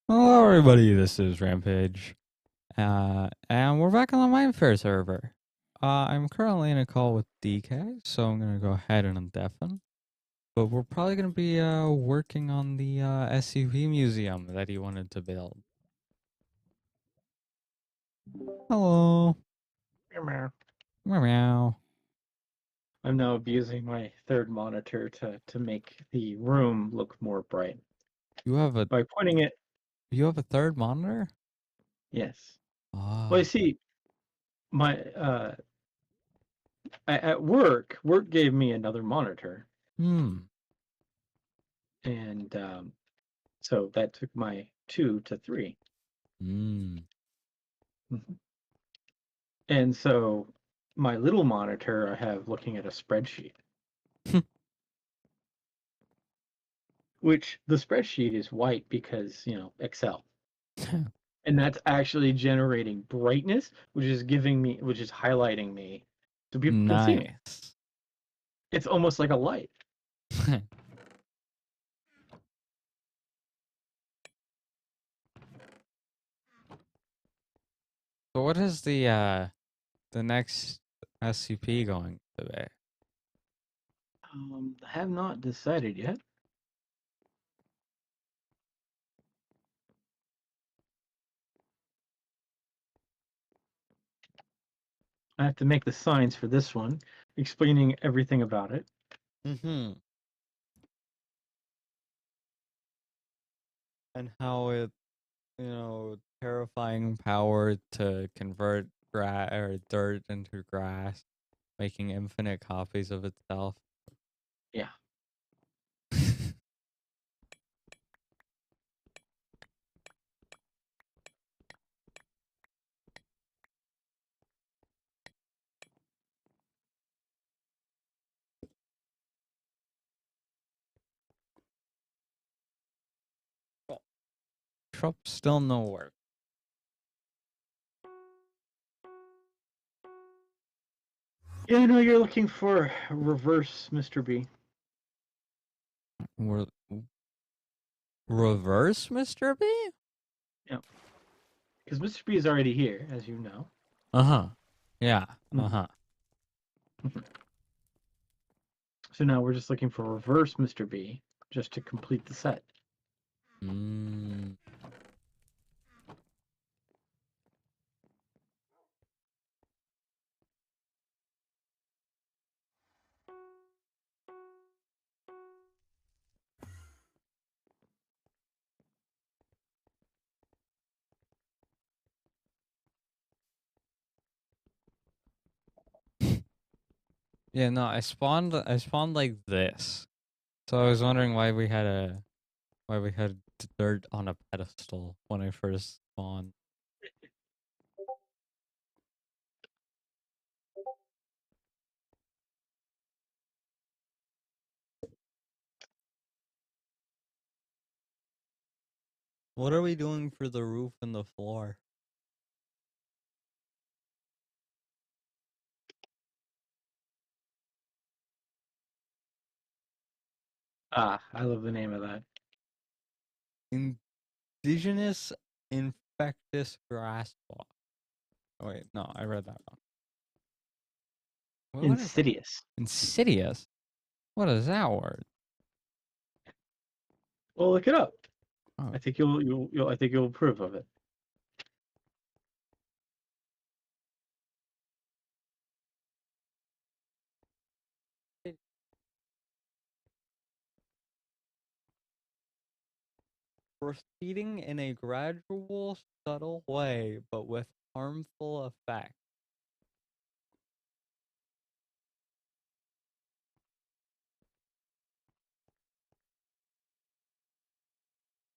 Hello, everybody. This is Rampage, and we're back on the Mindfair server. I'm currently in a call with DK, so I'm gonna go ahead and deafen. But we're probably gonna be working on the SUV museum that he wanted to build. Hello. Meow. Meow meow. I'm now abusing my third monitor to make the room look more bright You have a by pointing it. third monitor? Yes. Well, you Ah. see, my at work gave me another monitor, Hmm. and so that took my two to three. Hmm. Mhm. And so my little monitor I have looking at a spreadsheet, which the spreadsheet is white because Excel. And that's actually generating brightness, which is highlighting me so people can see me. Nice. It's almost like a light. So what is the next SCP going to be? I have not decided yet. I have to make the signs for this one, explaining everything about it. Mm-hmm. And how it, terrifying power to convert dirt into grass, making infinite copies of itself. Yeah. Trump still no work. Yeah, I know you're looking for reverse Mr. B. We're reverse Mr. B? Yeah. Because Mr. B is already here, as you know. Uh-huh. Yeah. Mhm. Uh-huh. So now we're just looking for reverse Mr. B just to complete the set. Mm. Yeah, no, I spawned like this. So I was wondering why we had dirt on a pedestal when I first spawned. What are we doing for the roof and the floor? Ah, I love the name of that. Indigenous infectious grass walk. Oh, wait, no, I read that wrong. What is that? Insidious. Insidious? What is that word? Well, look it up. Oh. I think you'll I think you'll approve of it. Proceeding in a gradual, subtle way, but with harmful effect.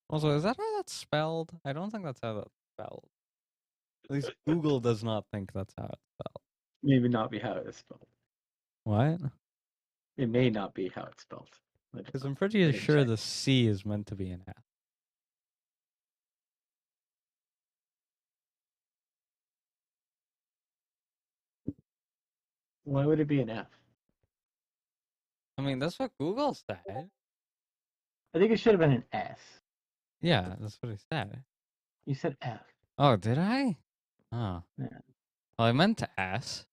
Also, is that how that's spelled? I don't think that's how that's spelled. At least Google does not think that's how it's spelled. Maybe not be how it's spelled. What? It may not be how it's spelled. I don't Because know. I'm I pretty didn't sure check. the C is meant to be an F. Why would it be an F? I mean, that's what Google said. I think it should have been an S. Yeah, that's what I said. You said F. Oh, did I? Oh. Yeah. Well, I meant to S.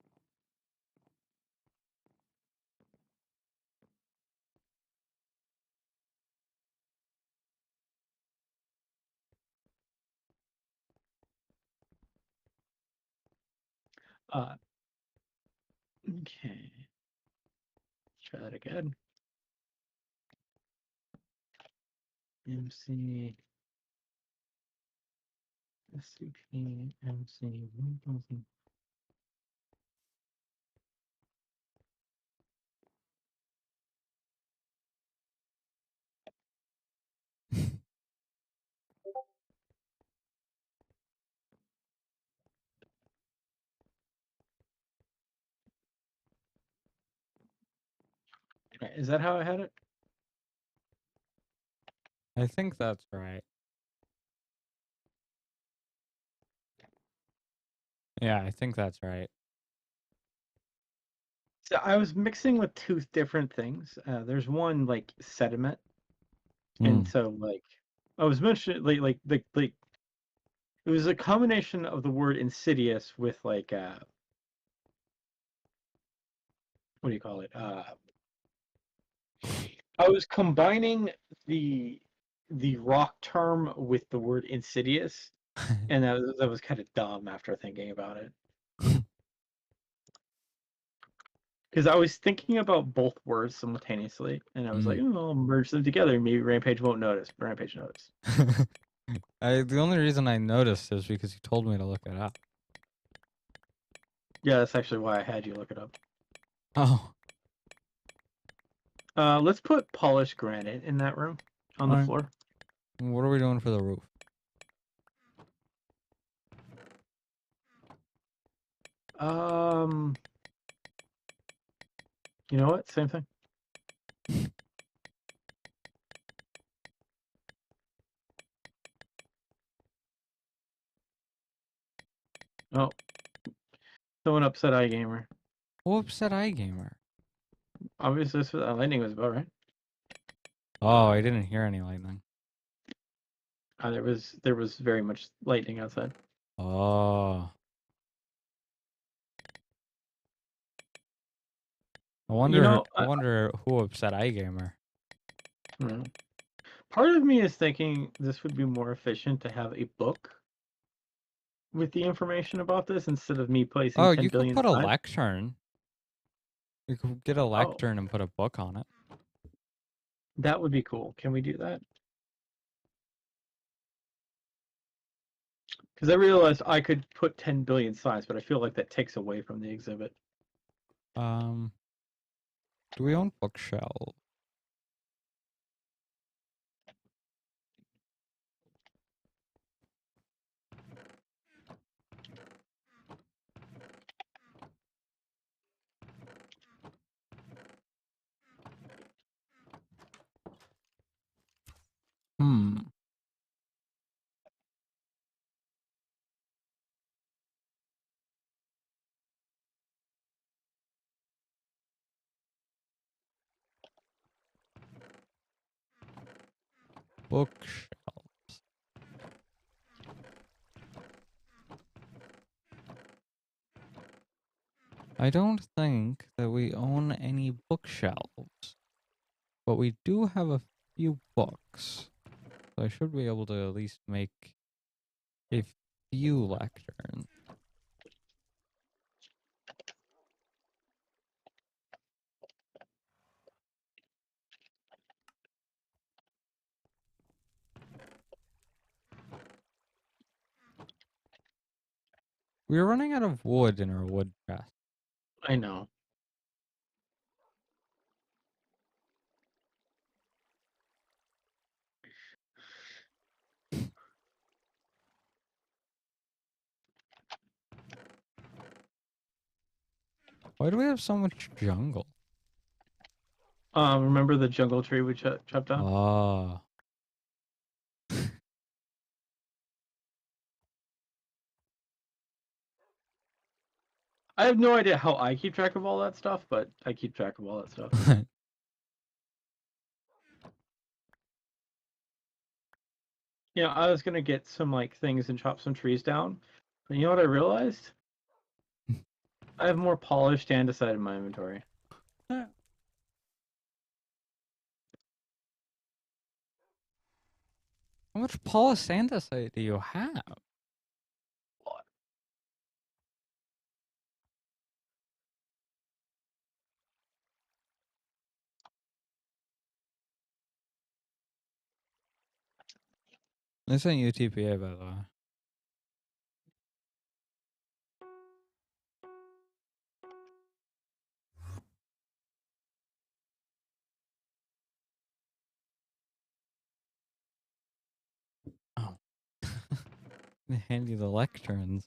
Okay. Try that again. MC SCP MC 1000. Is that how I had it? I think that's right. Yeah, I think that's right. So I was mixing with two different things. There's one like sediment, and so like I was mentioning like it was a combination of the word insidious with like what do you call it? I was combining the rock term with the word insidious, and that was kind of dumb after thinking about it. Because I was thinking about both words simultaneously, and I was like, oh, I'll merge them together. Maybe Rampage won't notice. Rampage noticed. The only reason I noticed is because you told me to look it up. Yeah, that's actually why I had you look it up. Oh. Let's put polished granite in that room on the floor. What are we doing for the roof? You know what? Same thing. Oh, someone upset iGamer. Who upset iGamer? Obviously, that's what that lightning was about, right? Oh, I didn't hear any lightning. There was very much lightning outside. Oh. I wonder who upset iGamer. Part of me is thinking this would be more efficient to have a book with the information about this instead of me placing 10 you billion could put a signs. lectern. You could get a lectern and put a book on it. That would be cool. Can we do that? Because I realized I could put 10 billion signs, but I feel like that takes away from the exhibit. Do we own bookshelves? Bookshelves. I don't think that we own any bookshelves, but we do have a few books. So I should be able to at least make a few lecterns. We're running out of wood in our wood chest. I know. Why do we have so much jungle? Remember the jungle tree we chopped down? Oh. I have no idea how I keep track of all that stuff, but I keep track of all that stuff. I was gonna get some like things and chop some trees down, but you know what I realized? I have more polished andesite in my inventory. How much polished andesite do you have? This ain't UTPA, by the way. Oh. They hand you the lecterns.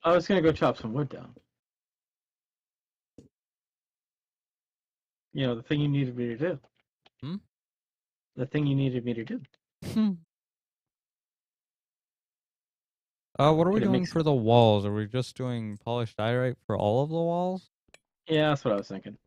I was gonna go chop some wood down. The thing you needed me to do. Hmm? The thing you needed me to do. What are we But it doing makes for the walls? Are we just doing polished diorite for all of the walls? Yeah, that's what I was thinking.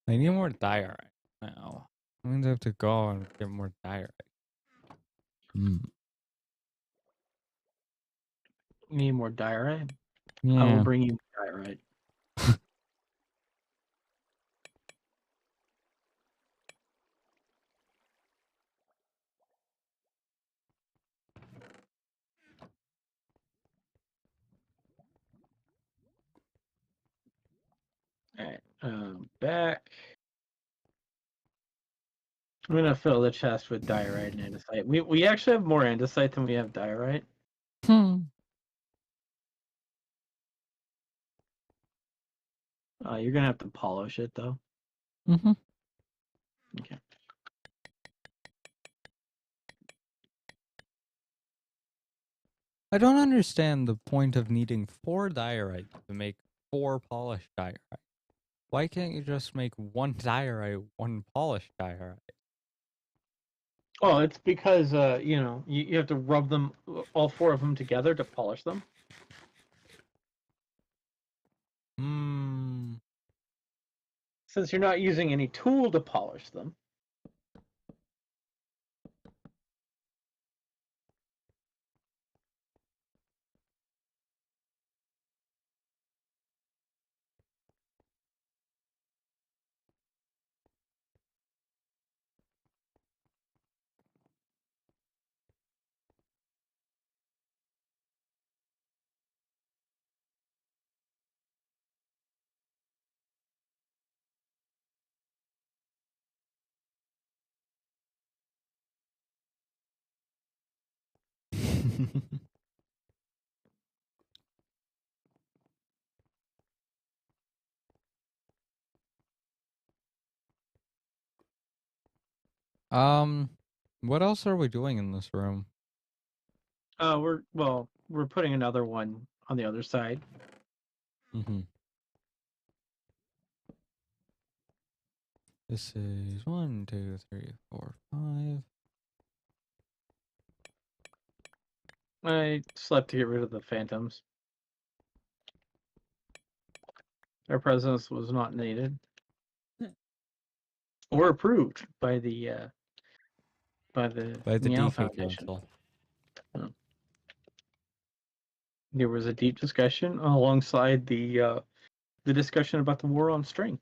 I need more diorite now. I means I have to go and get more diorite. You need more diorite? I will Yeah. bring you diorite. Alright, back. I'm gonna fill the chest with diorite and andesite. We actually have more andesite than we have diorite. You're gonna have to polish it though. Mm-hmm. Okay. I don't understand the point of needing 4 diorite to make 4 polished diorite. Why can't you just make 1 diorite, 1 polished diorite? Well, it's because you have to rub them, all 4 of them together to polish them. Since you're not using any tool to polish them. What else are we doing in this room? We're putting another one on the other side. Mm-hmm. This is 1, 2, 3, 4, 5. I slept to get rid of the phantoms. Their presence was not needed or approved by the Meow DK Foundation. Council. There was a deep discussion alongside the the discussion about the war on string.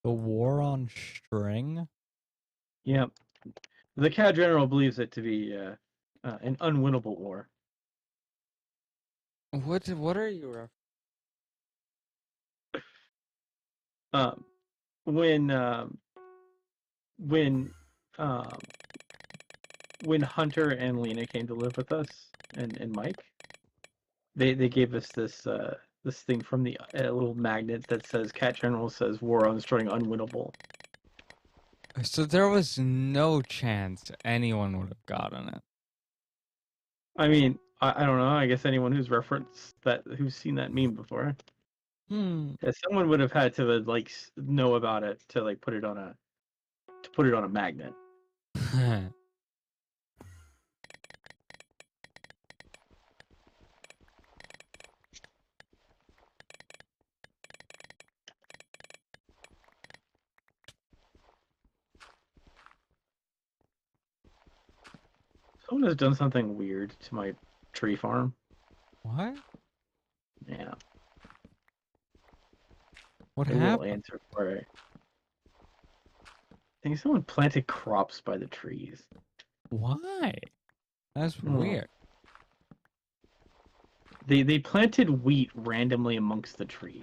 The war on string? Yeah. The CAD General believes it to be an unwinnable war. What are you When Hunter and Lena came to live with us and Mike, they gave us this this thing from the little magnet that says CAD General says war on string unwinnable. So there was no chance anyone would have gotten it. I mean, I don't know. I guess anyone who's who's seen that meme before. Yeah, someone would have had to like know about it to like put it on a magnet. Someone has done something weird to my tree farm. What? Yeah. What Maybe we'll happened? answer for it. I think someone planted crops by the trees. Why? That's weird. They planted wheat randomly amongst the trees.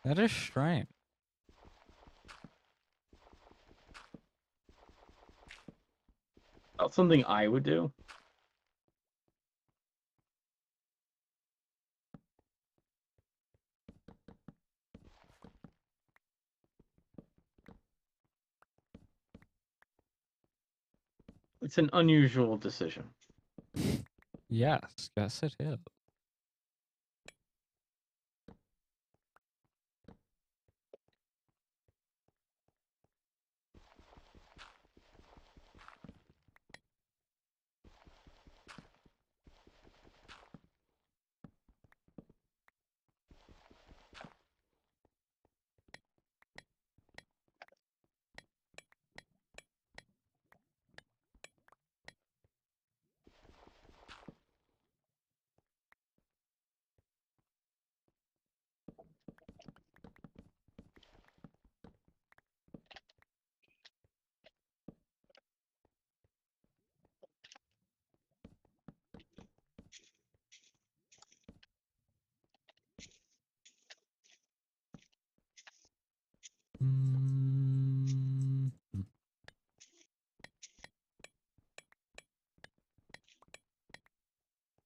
That is strange. That's something I would do. It's an unusual decision. Yes, it is.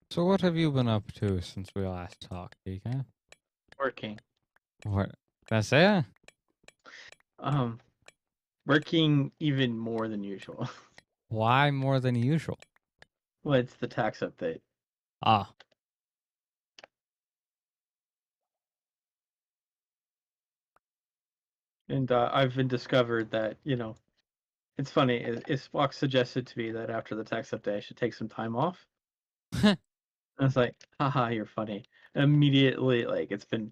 So what have you been up to since we last talked, DK? Working. What? That's it? Working even more than usual. Why more than usual? Well, it's the tax update. Ah. And I've been discovered that, it's funny. Spock suggested to me that after the tax update, I should take some time off. I was like, haha, you're funny. Immediately, like, it's been,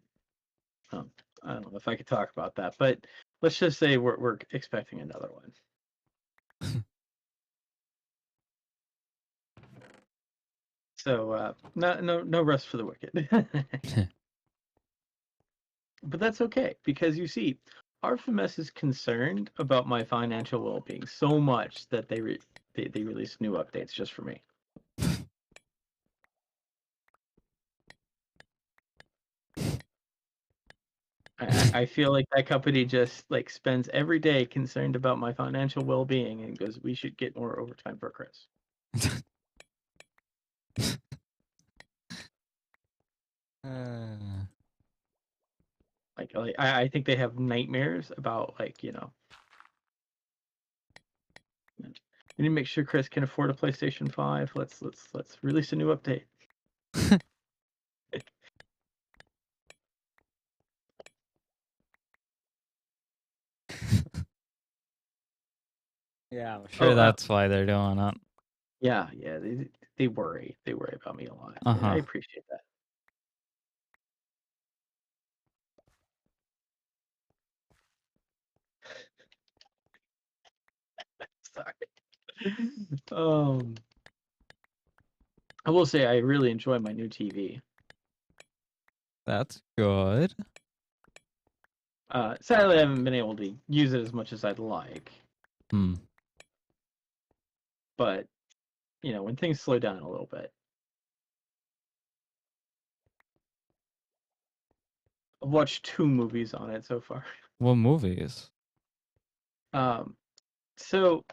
I don't know if I could talk about that, but let's just say we're expecting another one. So, no rest for the wicked. But that's okay, because you see, Artemis is concerned about my financial well-being so much that they release new updates just for me. I feel like that company just like spends every day concerned about my financial well-being and goes, "We should get more overtime for Chris." Like I think they have nightmares about we need to make sure Chris can afford a PlayStation 5. Let's release a new update. Yeah, I'm sure that's why they're doing it. Yeah, they worry about me a lot. I appreciate that. Sorry. I will say I really enjoy my new TV. That's good. Sadly, I haven't been able to use it as much as I'd like. Hmm. But, when things slow down a little bit. I've watched 2 movies on it so far. What movies? So,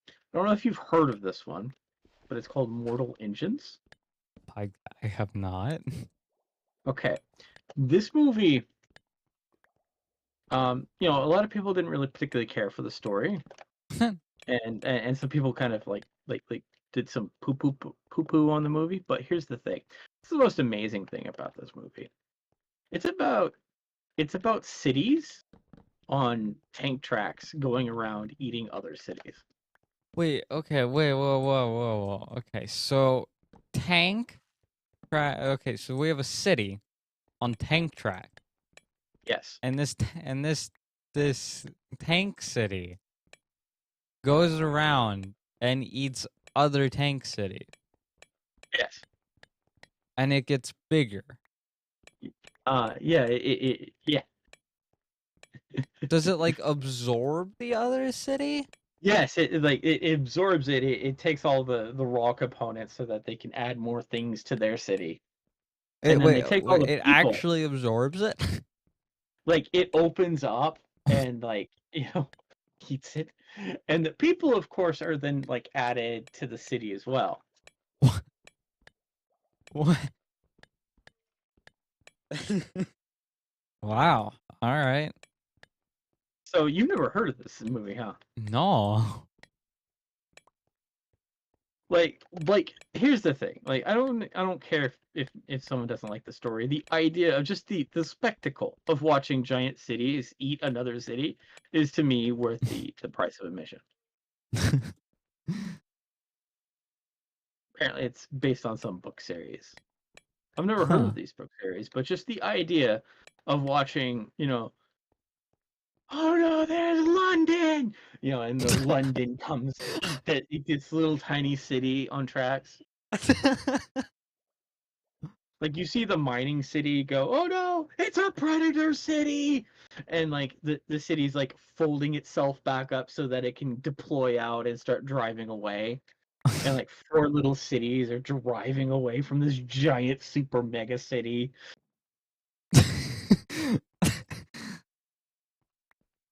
I don't know if you've heard of this one, but it's called Mortal Engines. I have not. Okay. This movie, a lot of people didn't really particularly care for the story. and some people kind of like did some poo-poo on the movie, but here's the thing. It's the most amazing thing about this movie. It's about cities on tank tracks going around eating other cities. Wait, okay, whoa. Okay, so tank track. Okay, so we have a city on tank track, Yes. and this tank city goes around and eats other tank cities, Yes. and it gets bigger. Yeah, yeah. Does it like absorb the other city? Yes, it absorbs it. It takes all the raw components so that they can add more things to their city. And then they take all the It people. actually absorbs it? Like it opens up and eats it. And the people, of course, are then like added to the city as well. What? Wow. All right. So you've never heard of this movie, huh? No. Like here's the thing. Like I don't care if someone doesn't like the story. The idea of just the spectacle of watching giant cities eat another city is to me worth the price of admission. Apparently it's based on some book series. I've never heard Huh. of these book series, but just the idea of watching, oh no, there's London, and the London comes to eat this little tiny city on tracks. Like you see the mining city go, oh no, it's a predator city, and like the city's like folding itself back up so that it can deploy out and start driving away. And like 4 little cities are driving away from this giant super mega city.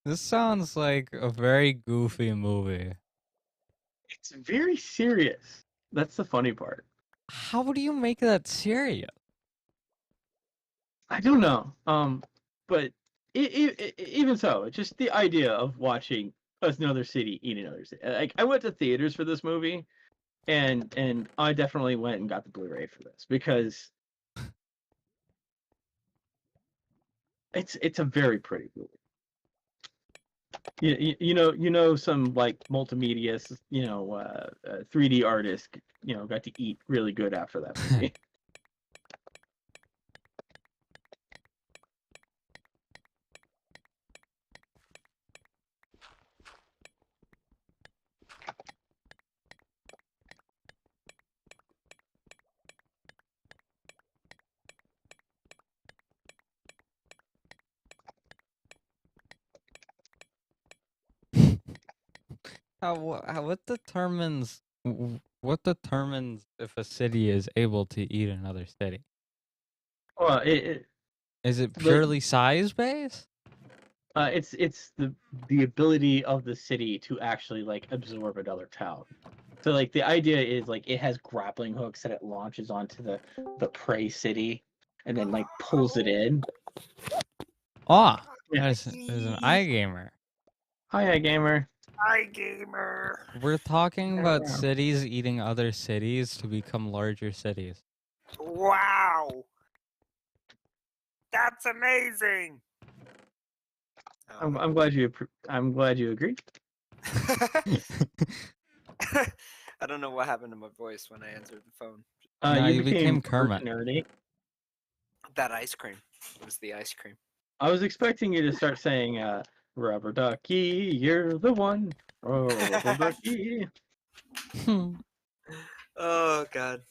This sounds like a very goofy movie. It's very serious. That's the funny part. How do you make that serious? I don't know. But even so, just the idea of watching another city eat another city. Like I went to theaters for this movie, and I definitely went and got the Blu-ray for this because it's a very pretty movie. Some like multimedia, 3D artist, got to eat really good after that movie. What determines if a city is able to eat another city? Well, Is it like purely size based? it's the ability of the city to actually like absorb another town. So like the idea is like it has grappling hooks that it launches onto the prey city, and then like pulls it in. Ah, Yeah. there's an iGamer. Hi, gamer. Hi, gamer. We're talking about cities eating other cities to become larger cities. Wow. That's amazing. I'm glad you agree. I don't know what happened to my voice when I answered the phone. No, You you became super Kermit. nerdy. That ice cream. It was the ice cream. I was expecting you to start saying, "Rubber ducky, you're the one." Oh, rubber ducky. Oh God,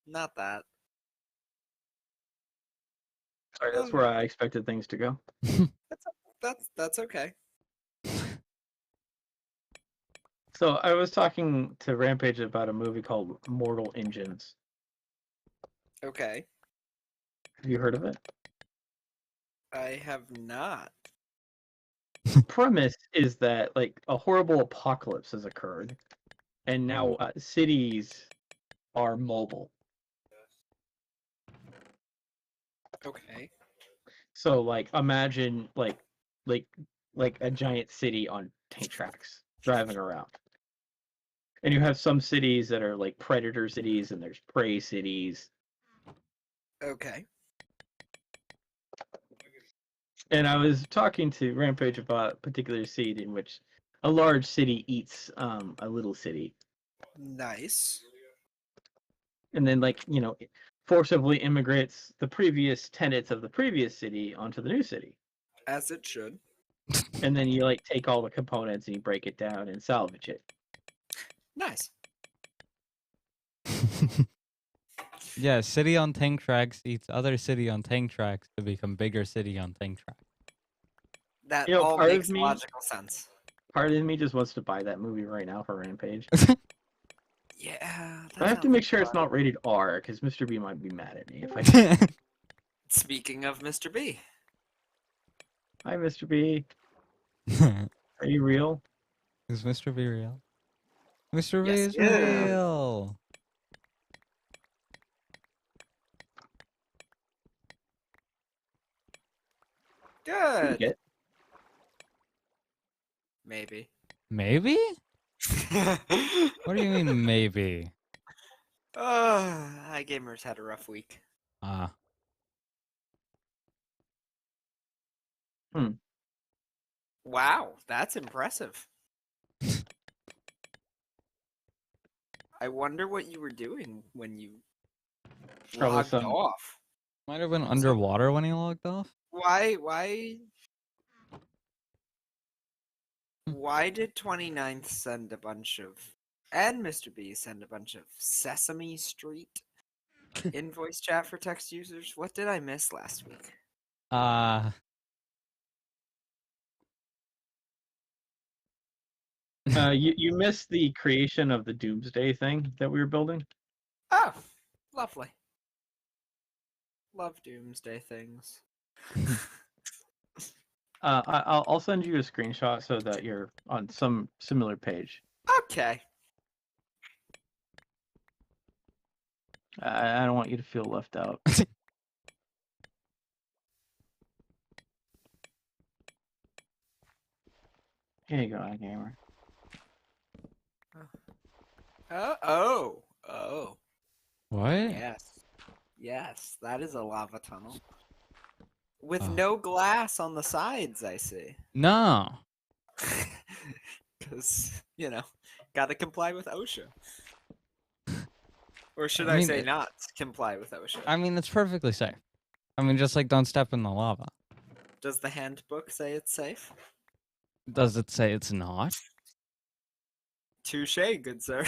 not that. Sorry, that's where I expected things to go. That's okay. So I was talking to Rampage about a movie called Mortal Engines. Okay. Have you heard of it? I have not. The premise is that like a horrible apocalypse has occurred, and now cities are mobile. Okay. So like imagine like a giant city on tank tracks driving around. And you have some cities that are like predator cities and there's prey cities. Okay. And I was talking to Rampage about a particular scene in which a large city eats a little city. Nice. And then like, forcibly immigrates the previous tenants of the previous city onto the new city. As it should. And then you like take all the components and you break it down and salvage it. Nice. Yeah, city on tank tracks eats other city on tank tracks to become bigger city on tank tracks. That You know, all part of makes me- logical sense. Part of me just wants to buy that movie right now for Rampage. Yeah. I have to make sure it's not rated R because Mr. B might be mad at me if I. Speaking of Mr. B. Hi, Mr. B. Are you real? Is Mr. B real? Mr. B Yes, is he is. real. Good. Get Maybe. Maybe? What do you mean maybe? iGamers had a rough week. Ah. Wow, that's impressive. I wonder what you were doing when you Probably logged some- off. Might have been underwater when he logged off. Why did 29th send a bunch of and Mr. B send a bunch of Sesame Street in voice chat for text users? What did I miss last week? You missed the creation of the Doomsday thing that we were building. Oh, lovely. Love doomsday things. I'll send you a screenshot so that you're on some similar page. Okay. I don't want you to feel left out. Here you go, iGamer. Oh. What? Yes, that is a lava tunnel. With Oh. no glass on the sides, I see. No. Because, gotta comply with OSHA. Or should I I mean, say not comply with OSHA? I mean, it's perfectly safe. I mean, just like don't step in the lava. Does the handbook say it's safe? Does it say it's not? Touche, good sir.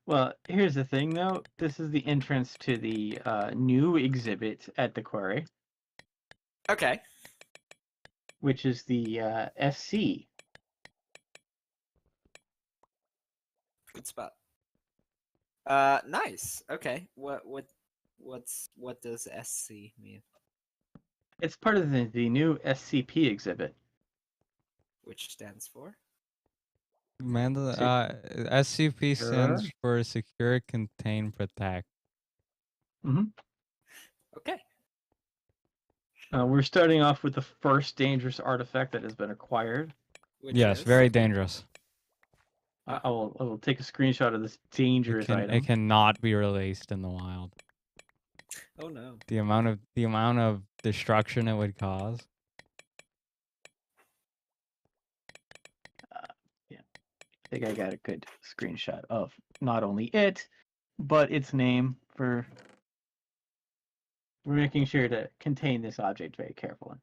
Well, here's the thing, though. This is the entrance to the new exhibit at the quarry, Okay. which is the SC. Good spot. Nice. Okay. What does SC mean? It's part of the new SCP exhibit. Which stands for? SCP stands for Secure, Contain, Protect. Mm-hmm. Okay. We're starting off with the first dangerous artifact that has been acquired. Which Yes, is? very dangerous. I will take a screenshot of this dangerous item. It cannot be released in the wild. Oh no. The amount of destruction it would cause. I think I got a good screenshot of not only it, but its name. We're making sure to contain this object very carefully.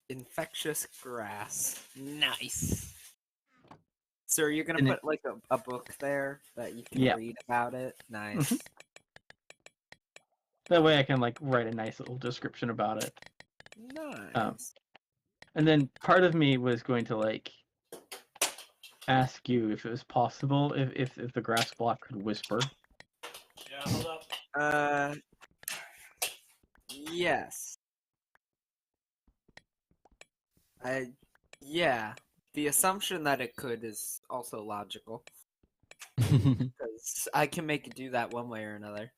Infectious grass. Nice. So are you gonna And put like a book there that you can Yeah. read about it? Nice. That way I can like write a nice little description about it. Nice. And then part of me was going to like ask you if it was possible if the grass block could whisper. Yeah, hold up. Yes. Yeah. The assumption that it could is also logical. Because I can make it do that one way or another.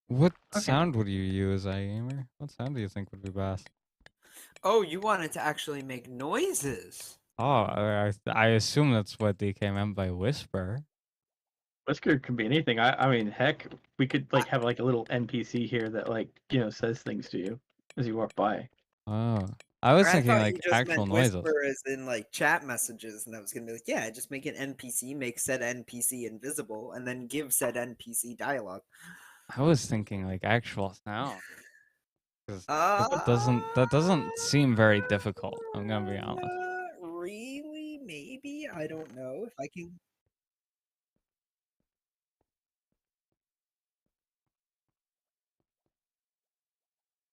What Okay. sound would you use, iGamer? What sound do you think would be best? Oh, you wanted to actually make noises. Oh, I assume that's what DK meant by whisper. Whisper could be anything. I mean, heck, we could like have like a little NPC here that like says things to you as you walk by. Oh, I was Or thinking thought like you just actual meant noises. whisper as in like chat messages, and I was gonna be like, yeah, just make an NPC, make said NPC invisible, and then give said NPC dialogue. I was thinking like actual sound. 'Cause Uh, that doesn't seem very difficult. I'm gonna be honest. Not really, maybe. I don't know if I can.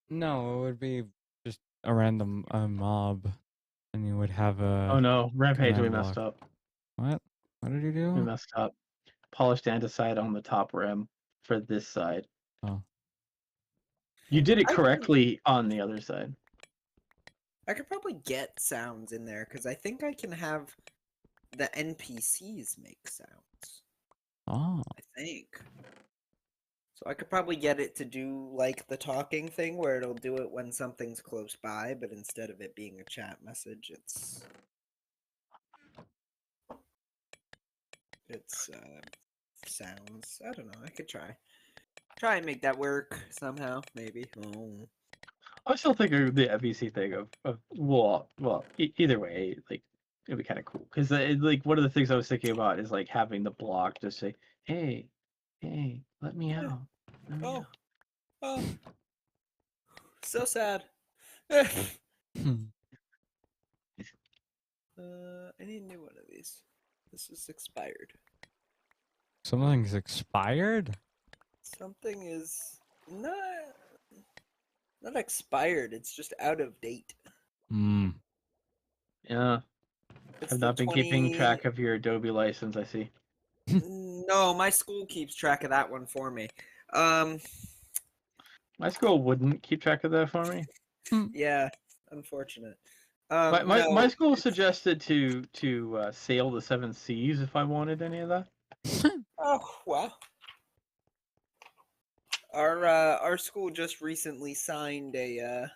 No, it would be just a random mob, and you would have a. Oh no, Rampage, we command messed block. up. What? What did you We do? messed up. Polished andesite on the top rim for this side. Oh. You did it I can- correctly on the other side. I could probably get sounds in there because I think I can have the NPCs make sounds. Oh. I think. So I could probably get it to do like the talking thing where it'll do it when something's close by, but instead of it being a chat message, it's sounds. I don't know. I could try and make that work somehow, maybe. Oh. I still think of the NPC thing of either way, like it'd be kind of cool because like one of the things I was thinking about is like having the block just say, "Hey, let me Yeah. out." Let me Oh. out." Oh. So sad. I need a new one of these. This is expired. Something's expired? Something is not expired. It's just out of date. Hmm. Yeah, It's I've the not been 20... keeping track of your Adobe license. I see. No, my school keeps track of that one for me. My school wouldn't keep track of that for me. Yeah, unfortunate. My school it's- suggested to sail the seven seas if I wanted any of that. Oh wow. Our school just recently signed a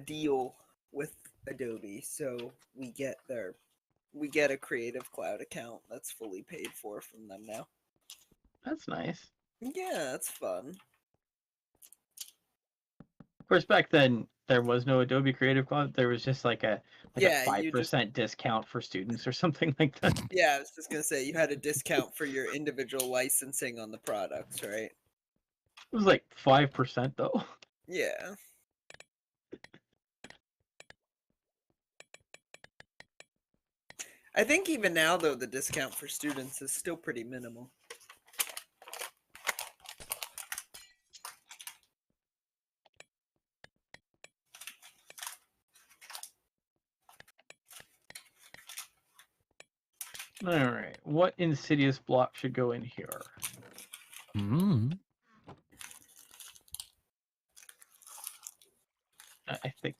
deal with Adobe, so we get a Creative Cloud account that's fully paid for from them now. That's nice. Yeah, that's fun. Of course, back then there was no Adobe Creative Cloud. There was just like a Yeah, 5% discount for students or something like that. Yeah, I was just gonna say you had a discount for your individual licensing on the products, right? It was like 5% though. Yeah. I think even now though the discount for students is still pretty minimal. All right, what insidious block should go in here? Hmm. I think.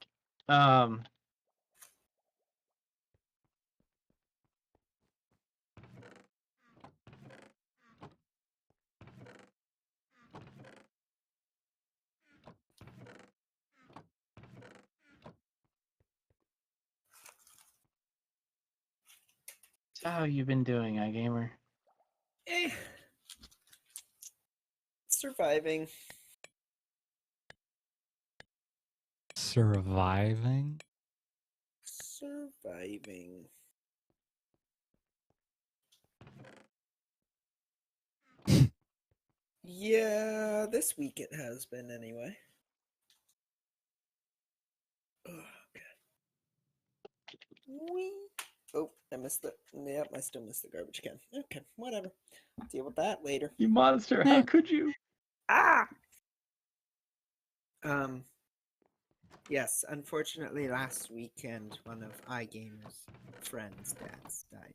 How you been doing, iGamer? Eh. Surviving. Surviving? Surviving. Yeah, this week it has been anyway. Ugh, okay. Whee! Oh, I missed it. Yep, I still missed the garbage can. Okay, whatever. Deal with that later. You monster! How could you? Ah! Yes, unfortunately last weekend one of iGamer's friends' dads died.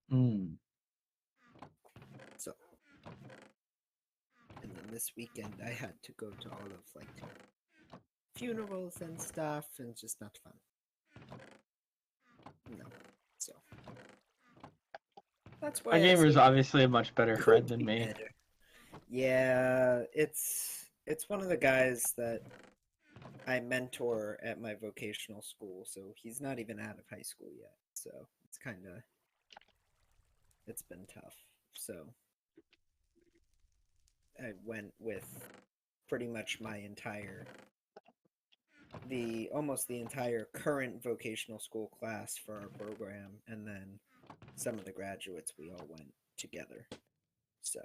Hmm. So, and then this weekend I had to go to all of like funerals and stuff, and it's just not fun. No, so that's why My I gamer's say obviously a much better could friend than be me. better. Yeah, it's one of the guys that I mentor at my vocational school, so he's not even out of high school yet. So it's been tough. So I went with pretty much almost the entire current vocational school class for our program, and then some of the graduates we all went together. So,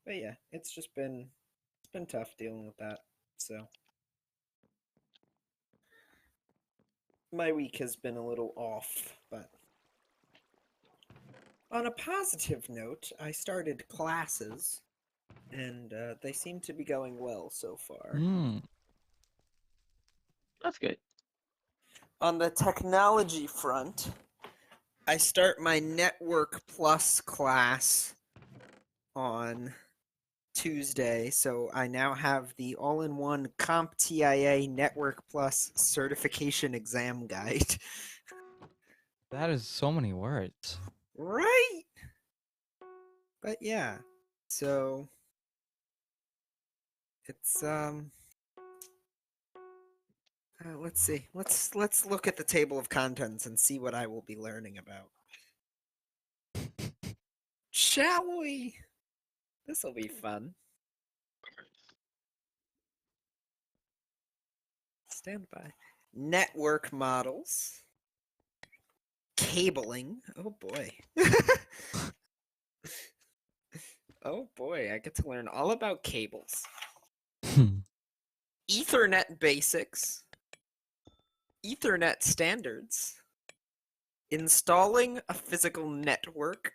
but yeah, it's been tough dealing with that. So my week has been a little off, but on a positive note, I started classes, and they seem to be going well so far. Hmm. That's good. On the technology front, I start my Network Plus class on Tuesday, so I now have the all-in-one CompTIA Network Plus certification exam guide. That is so many words. Right? But yeah, so it's let's see. Let's look at the table of contents and see what I will be learning about. Shall we? This will be fun. Stand by. Network models. Cabling. Oh boy. Oh boy, I get to learn all about cables. Ethernet basics. Ethernet standards. Installing a physical network.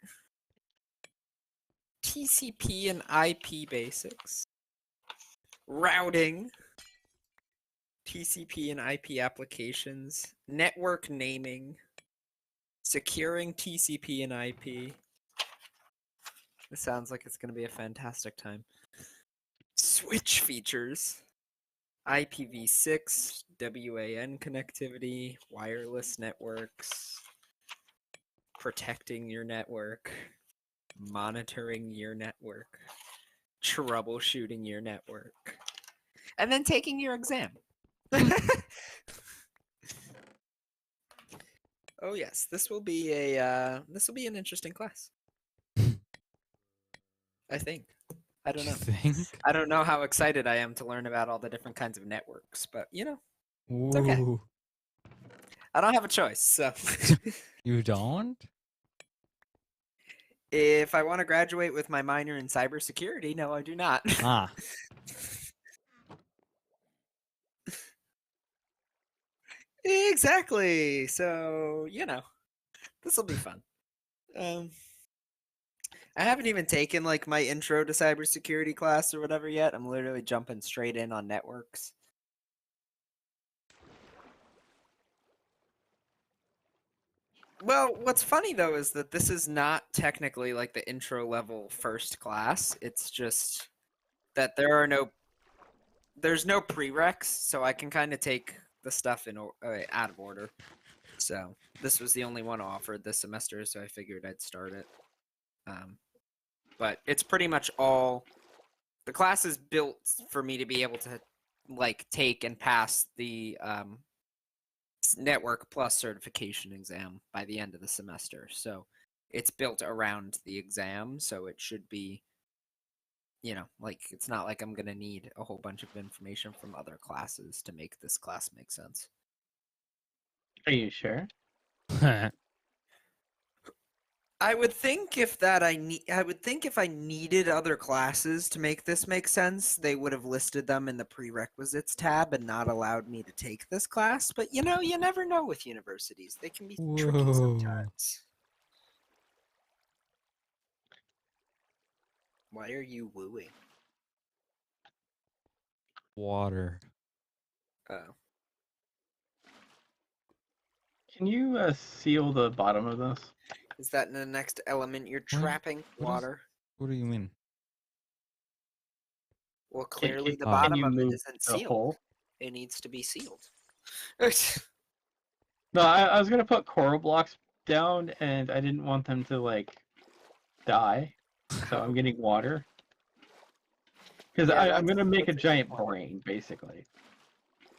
TCP and IP basics. Routing. TCP and IP applications. Network naming. Securing TCP and IP. This sounds like it's going to be a fantastic time. Switch features. IPv6, WAN connectivity, wireless networks, protecting your network, monitoring your network, troubleshooting your network, and then taking your exam. Oh yes, this will be an interesting class. I think. I don't know. Think? I don't know how excited I am to learn about all the different kinds of networks, but it's okay. Ooh. I don't have a choice, so. You don't? If I want to graduate with my minor in cybersecurity, no, I do not. Ah. Exactly. So, this will be fun. I haven't even taken like my intro to cybersecurity class or whatever yet. I'm literally jumping straight in on networks. Well, what's funny though is that this is not technically like the intro level first class. It's just that there's no prereqs, so I can kind of take the stuff in out of order. So this was the only one offered this semester, so I figured I'd start it. But it's pretty much all the class is built for me to be able to like take and pass the Network Plus certification exam by the end of the semester. So it's built around the exam, so it should be, like it's not like I'm gonna need a whole bunch of information from other classes to make this class make sense. Are you sure? I would think if I needed other classes to make this make sense, they would have listed them in the prerequisites tab and not allowed me to take this class. But you never know with universities. They can be tricky Whoa. sometimes. Why are you wooing? Water. Oh. Can you seal the bottom of this? Is that in the next element you're What? trapping? What is- Water? What do you mean? Well, clearly the can bottom you of it move isn't the sealed. hole? It needs to be sealed. No, I was gonna put coral blocks down, and I didn't want them to like die, so I'm getting water. Because Yeah, I'm gonna make a that's giant good point. brain, basically.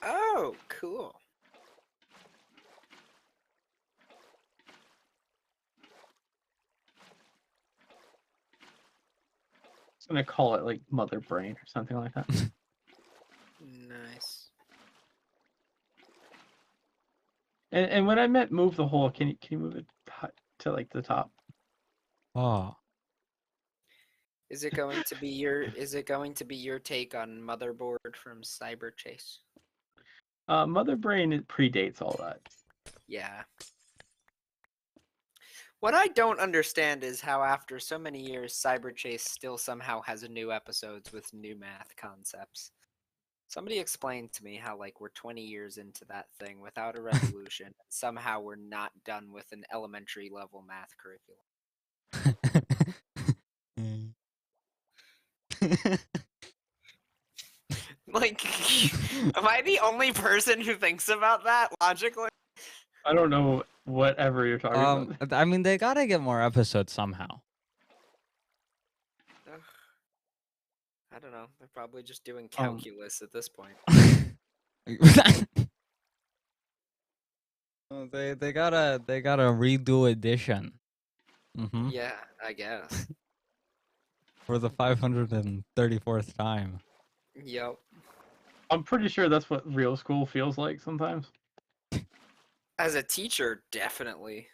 Oh, cool. I'm gonna call it like Mother Brain or something like that. Nice. And when I meant move the hole, can you move it to like the top? Oh, Is it going to be your take on Motherboard from Cyber Chase? Mother Brain, it predates all that. Yeah. What I don't understand is how after so many years Cyber Chase still somehow has new episodes with new math concepts. Somebody explained to me how like we're 20 years into that thing without a resolution. And somehow we're not done with an elementary level math curriculum. Like, am I the only person who thinks about that logically? I don't know whatever you're talking about. I mean, they gotta get more episodes somehow. Ugh. I don't know. They're probably just doing calculus at this point. Oh, they gotta redo edition. Mm-hmm. Yeah, I guess. For the 534th time. Yep. I'm pretty sure that's what real school feels like sometimes. As a teacher, definitely.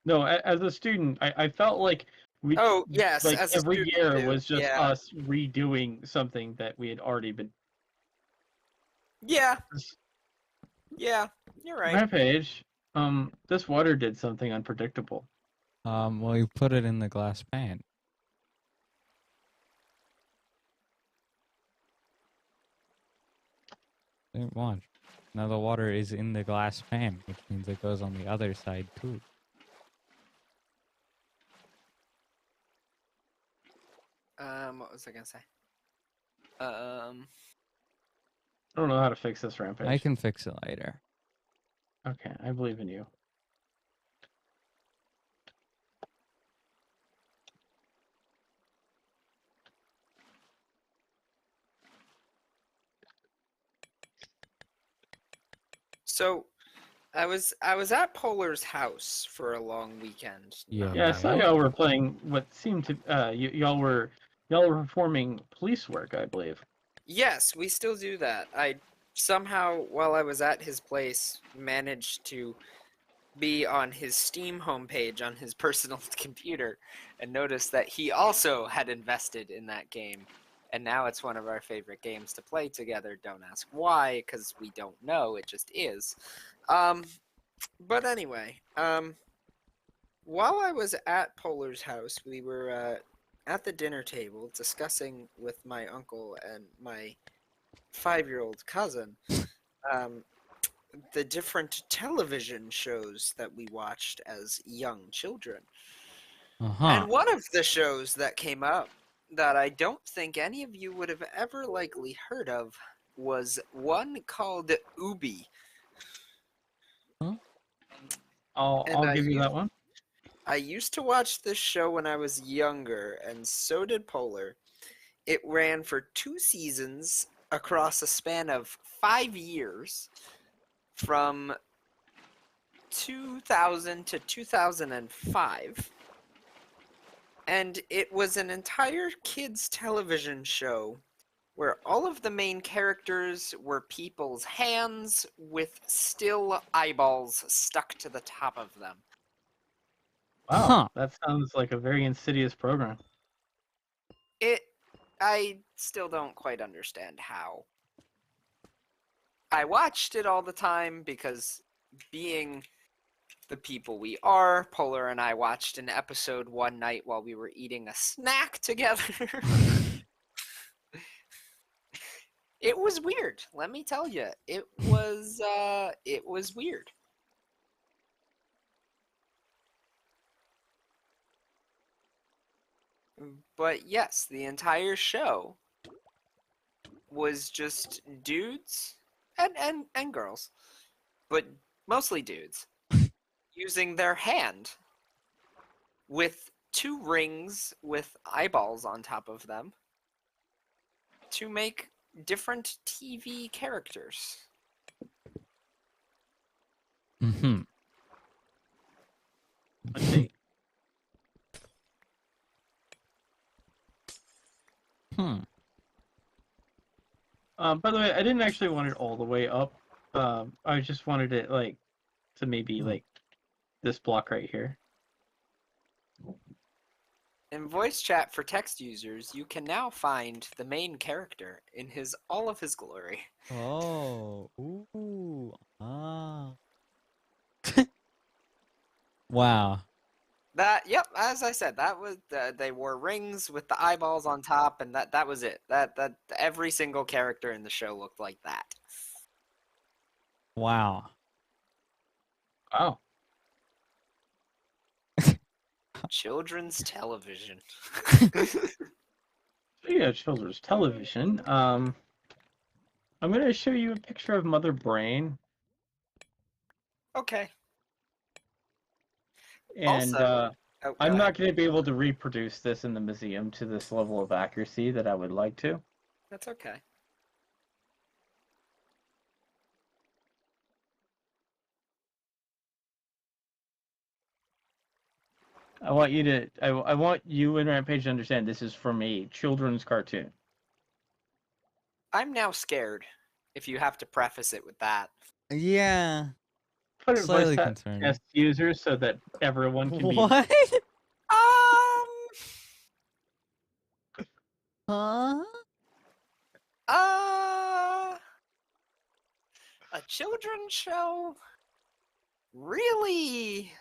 No, as a student, I felt like we. Oh, yes, like as a every student year too, was just yeah. us redoing something that we had already been. Yeah. Yeah, you're right. Rampage. This water did something unpredictable. Well, you put it in the glass pan. Watch. Now the water is in the glass pan, which means it goes on the other side too. What was I gonna say? I don't know how to fix this, Rampage. I can fix it later. Okay, I believe in you. So, I was at Polar's house for a long weekend. Yeah. Yeah, I saw Okay. y'all were playing what seemed to y'all were performing police work, I believe. Yes, we still do that. I somehow, while I was at his place, managed to be on his Steam homepage on his personal computer and noticed that he also had invested in that game. And now it's one of our favorite games to play together. Don't ask why, because we don't know. It just is. But anyway, while I was at Polar's house, we were at the dinner table discussing with my uncle and my 5-year-old cousin the different television shows that we watched as young children. Uh-huh. And one of the shows that came up that I don't think any of you would have ever likely heard of was one called Ubi. Huh? I'll give you that one. I used to watch this show when I was younger, and so did Polar. It ran for 2 seasons across a span of 5 years, from 2000 to 2005. And it was an entire kids' television show where all of the main characters were people's hands with still eyeballs stuck to the top of them. Wow, Huh. that sounds like a very insidious program. I still don't quite understand how. I watched it all the time because, being the people we are, Polar and I watched an episode one night while we were eating a snack together. It was weird, let me tell you. It was weird. But yes, the entire show was just dudes and girls, but mostly dudes, using their hand with 2 rings with eyeballs on top of them to make different TV characters. Mm-hmm. Let's see. Hmm. By the way, I didn't actually want it all the way up. I just wanted it like to maybe like this block right here. In voice chat for text users, you can now find the main character in all of his glory. Oh. Ooh. Ah. Wow. Yep, as I said, that was they wore rings with the eyeballs on top, and that was it. That every single character in the show looked like that. Wow. Wow. Children's television. Yeah, children's television. I'm gonna show you a picture of Mother Brain, Okay. and Also, oh, I'm go not ahead. gonna be able to reproduce this in the museum to this level of accuracy that I would like to. That's okay. I want you to. I want you and Rampage to understand this is from a children's cartoon. I'm now scared. If you have to preface it with that. Yeah. Put it Slightly voice chat concerning. test users so that everyone can be. What? Um. Huh? A children's show? Really?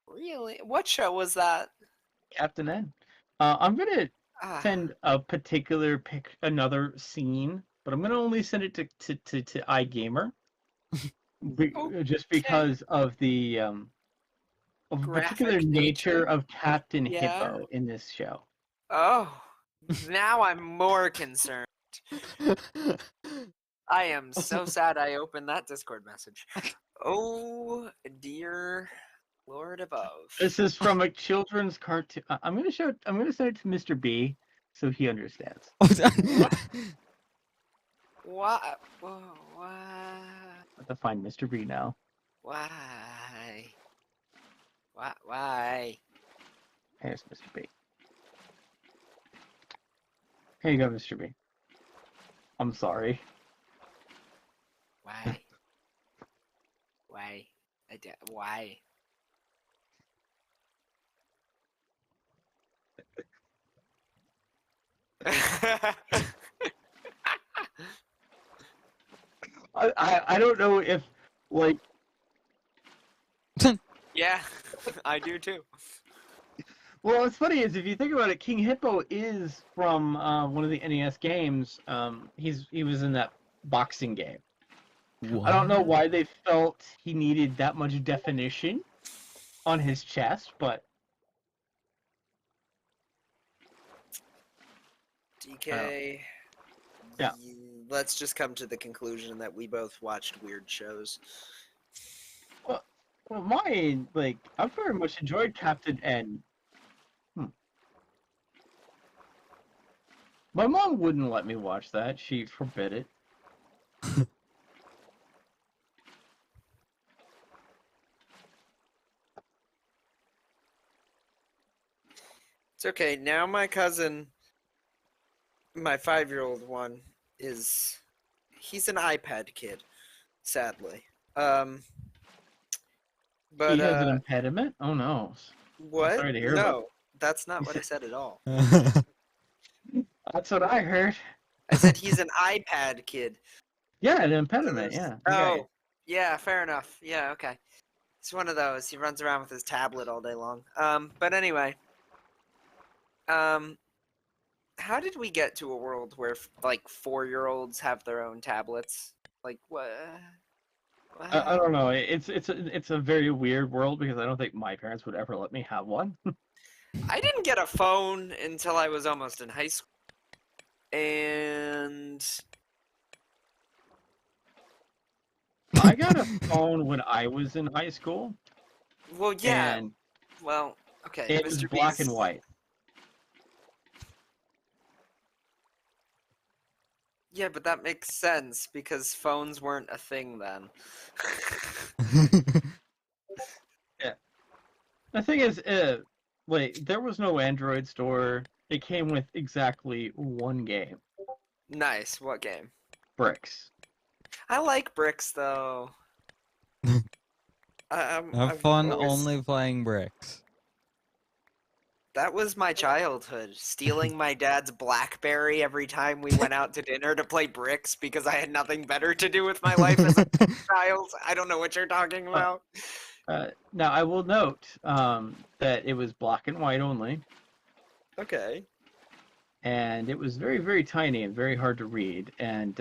Really? What show was that? Captain N. I'm gonna Ah, send a particular another scene, but I'm gonna only send it to iGamer, just because of the of the particular Graphic nature nature? of Captain Yeah. Hippo in this show. Oh, now I'm more concerned. I am so sad I opened that Discord message. Oh, dear Lord above. This is from a children's cartoon. I'm gonna send it to Mr. B so he understands. Why? Why? I have to find Mr. B now. Why? Why? Here's Mr. B. Here you go, Mr. B. I'm sorry. Why? Why? Why? I don't know if like Yeah, I do too. well what's funny is if you think about it, King Hippo is from one of the NES games. He was in that boxing game. I don't know why they felt he needed that much definition on his chest, but DK. Yeah. Let's just come to the conclusion that we both watched weird shows. well, mine, like, I very much enjoyed Captain N. My mom wouldn't let me watch that. She forbid it. It's okay. Now my cousin, my 5-year-old one, he's an iPad kid, sadly. But he has an impediment? Oh no. what? sorry to hear about No, that's not what I said at all. That's what I heard. I said he's an iPad kid. Yeah, an So impediment, there's- yeah. Okay. Oh, yeah, fair enough. Yeah, okay. It's one of those. He runs around with his tablet all day long. But anyway, how did we get to a world where like 4-year-olds have their own tablets? Like what? I don't know. It's a very weird world because I don't think my parents would ever let me have one. I didn't get a phone until I was almost in high school, and I got a phone when I was in high school, well, yeah. and Well, okay. it was Mr. black Beast, and white. Yeah, but that makes sense because phones weren't a thing then. The thing is, like, there was no Android store. It came with exactly one game, Nice. What game? Bricks. I like bricks though. Have I've fun always- only playing bricks. That was my childhood. Stealing my dad's BlackBerry every time we went out to dinner to play bricks because I had nothing better to do with my life as a child. I don't know what you're talking about. Now, I will note that it was black and white only, Okay. and it was very, very tiny and very hard to read, and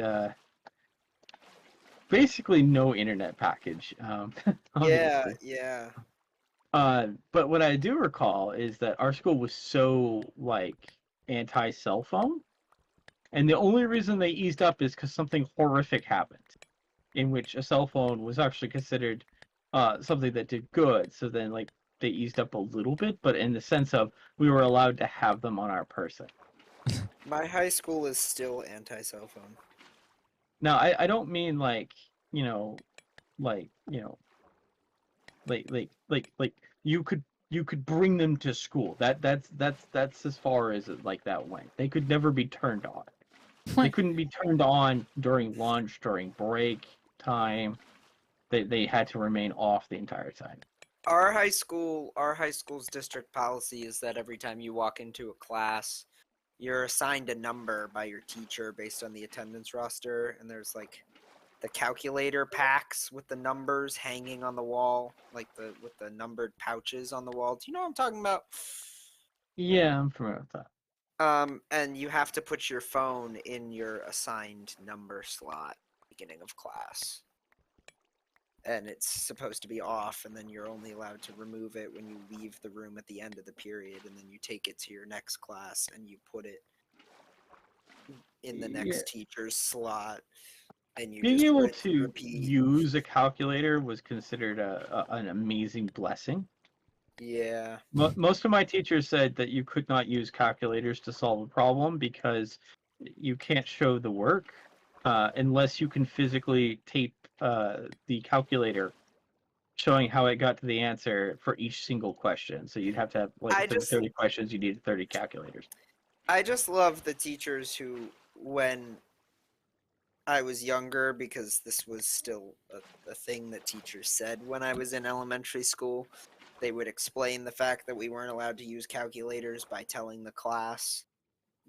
basically no internet package. Yeah, Obviously. yeah. But what I do recall is that our school was so, like, anti-cell phone, and the only reason they eased up is because something horrific happened, in which a cell phone was actually considered something that did good. So then, like, they eased up a little bit, but in the sense of we were allowed to have them on our person. My high school is still anti-cell phone. Now, I don't mean like, you know, like you could bring them to school. That's as far as it, like, that went. They could never be turned on. They couldn't be turned on during lunch, during break time. They had to remain off the entire time. Our high school's district policy is that every time you walk into a class, you're assigned a number by your teacher based on the attendance roster, and there's like the calculator packs with the numbers hanging on the wall, like with the numbered pouches on the wall. Do you know what I'm talking about? Yeah, I'm familiar with that. And you have to put your phone in your assigned number slot beginning of class. And it's supposed to be off, and then you're only allowed to remove it when you leave the room at the end of the period, and then you take it to your next class and you put it in the next teacher's slot. And you Being just able rinse and to repeat. use a calculator was considered an amazing blessing. Yeah. Most of my teachers said that you could not use calculators to solve a problem because you can't show the work unless you can physically tape the calculator showing how it got to the answer for each single question. So you'd have to have, like, 30 questions, you needed 30 calculators. I just love the teachers who, when I was younger, because this was still a thing that teachers said when I was in elementary school, they would explain the fact that we weren't allowed to use calculators by telling the class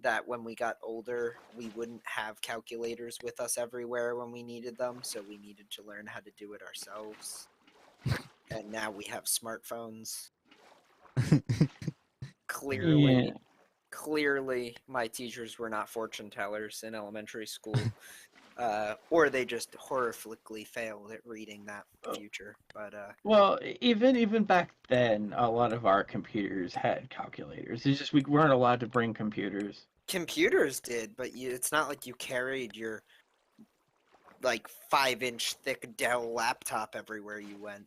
that when we got older, we wouldn't have calculators with us everywhere when we needed them, so we needed to learn how to do it ourselves. And now we have smartphones. Clearly, my teachers were not fortune tellers in elementary school. Or they just horrifically failed at reading that future. But well, even back then, a lot of our computers had calculators. It's just we weren't allowed to bring computers. Computers did, but it's not like you carried your like 5-inch thick Dell laptop everywhere you went.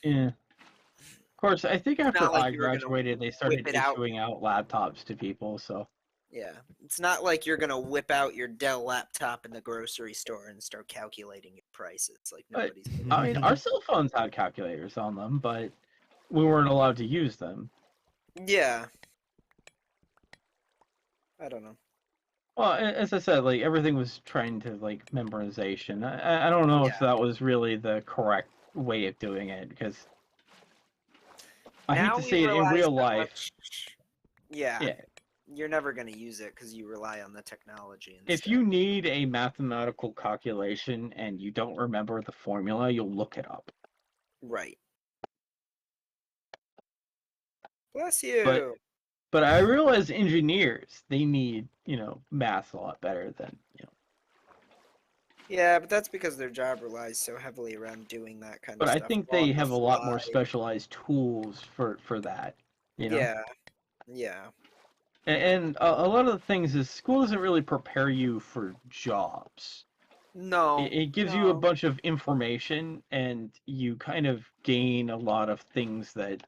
Yeah. Of course, I think after like I you were gonna graduated, they started whip it out. issuing out laptops to people. So Yeah, it's not like you're gonna whip out your Dell laptop in the grocery store and start calculating your prices. Like nobody's. I mean, our cell phones had calculators on them, but we weren't allowed to use them. Yeah. I don't know. Well, as I said, like, everything was trying to, like, memorization. I don't know if that was really the correct way of doing it because I hate Now to we say it in rely real so life. much- Yeah, Yeah, you're never going to use it because you rely on the technology instead. if you need a mathematical calculation and you don't remember the formula, you'll look it up. Right. Bless you. But I realize engineers, they need, math a lot better than, Yeah, but that's because their job relies so heavily around doing that kind But of I stuff. think on they the have a lot more fly. specialized tools for that, Yeah, yeah. And a lot of the things is school doesn't really prepare you for jobs. No. It gives you a bunch of information, and you kind of gain a lot of things that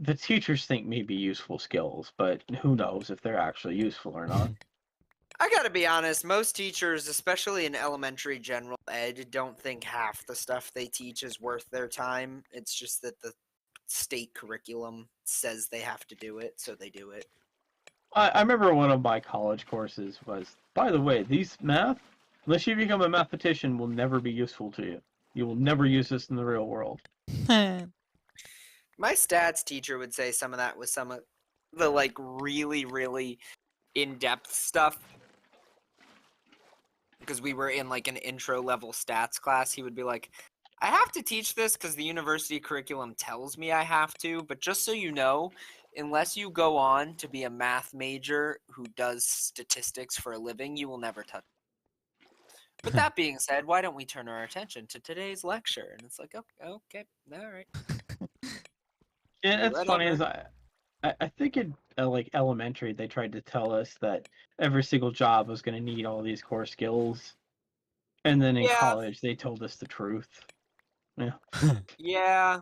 the teachers think may be useful skills, but who knows if they're actually useful or not. I gotta be honest, most teachers, especially in elementary general ed, don't think half the stuff they teach is worth their time. It's just that the state curriculum says they have to do it, so they do it. I remember one of my college courses was, by the way, these math, unless you become a mathematician, will never be useful to you. You will never use this in the real world. My stats teacher would say some of that was some of the like really, really in-depth stuff. Because we were in like an intro level stats class, he would be like, I have to teach this because the university curriculum tells me I have to, but just so you know, unless you go on to be a math major who does statistics for a living, you will never touch it. But that being said, why don't we turn our attention to today's lecture? And it's like, okay, all right. Yeah, it's Right funny on is I think in like elementary they tried to tell us that every single job was going to need all these core skills, and then in Yeah. college they told us the truth. Yeah. Yeah.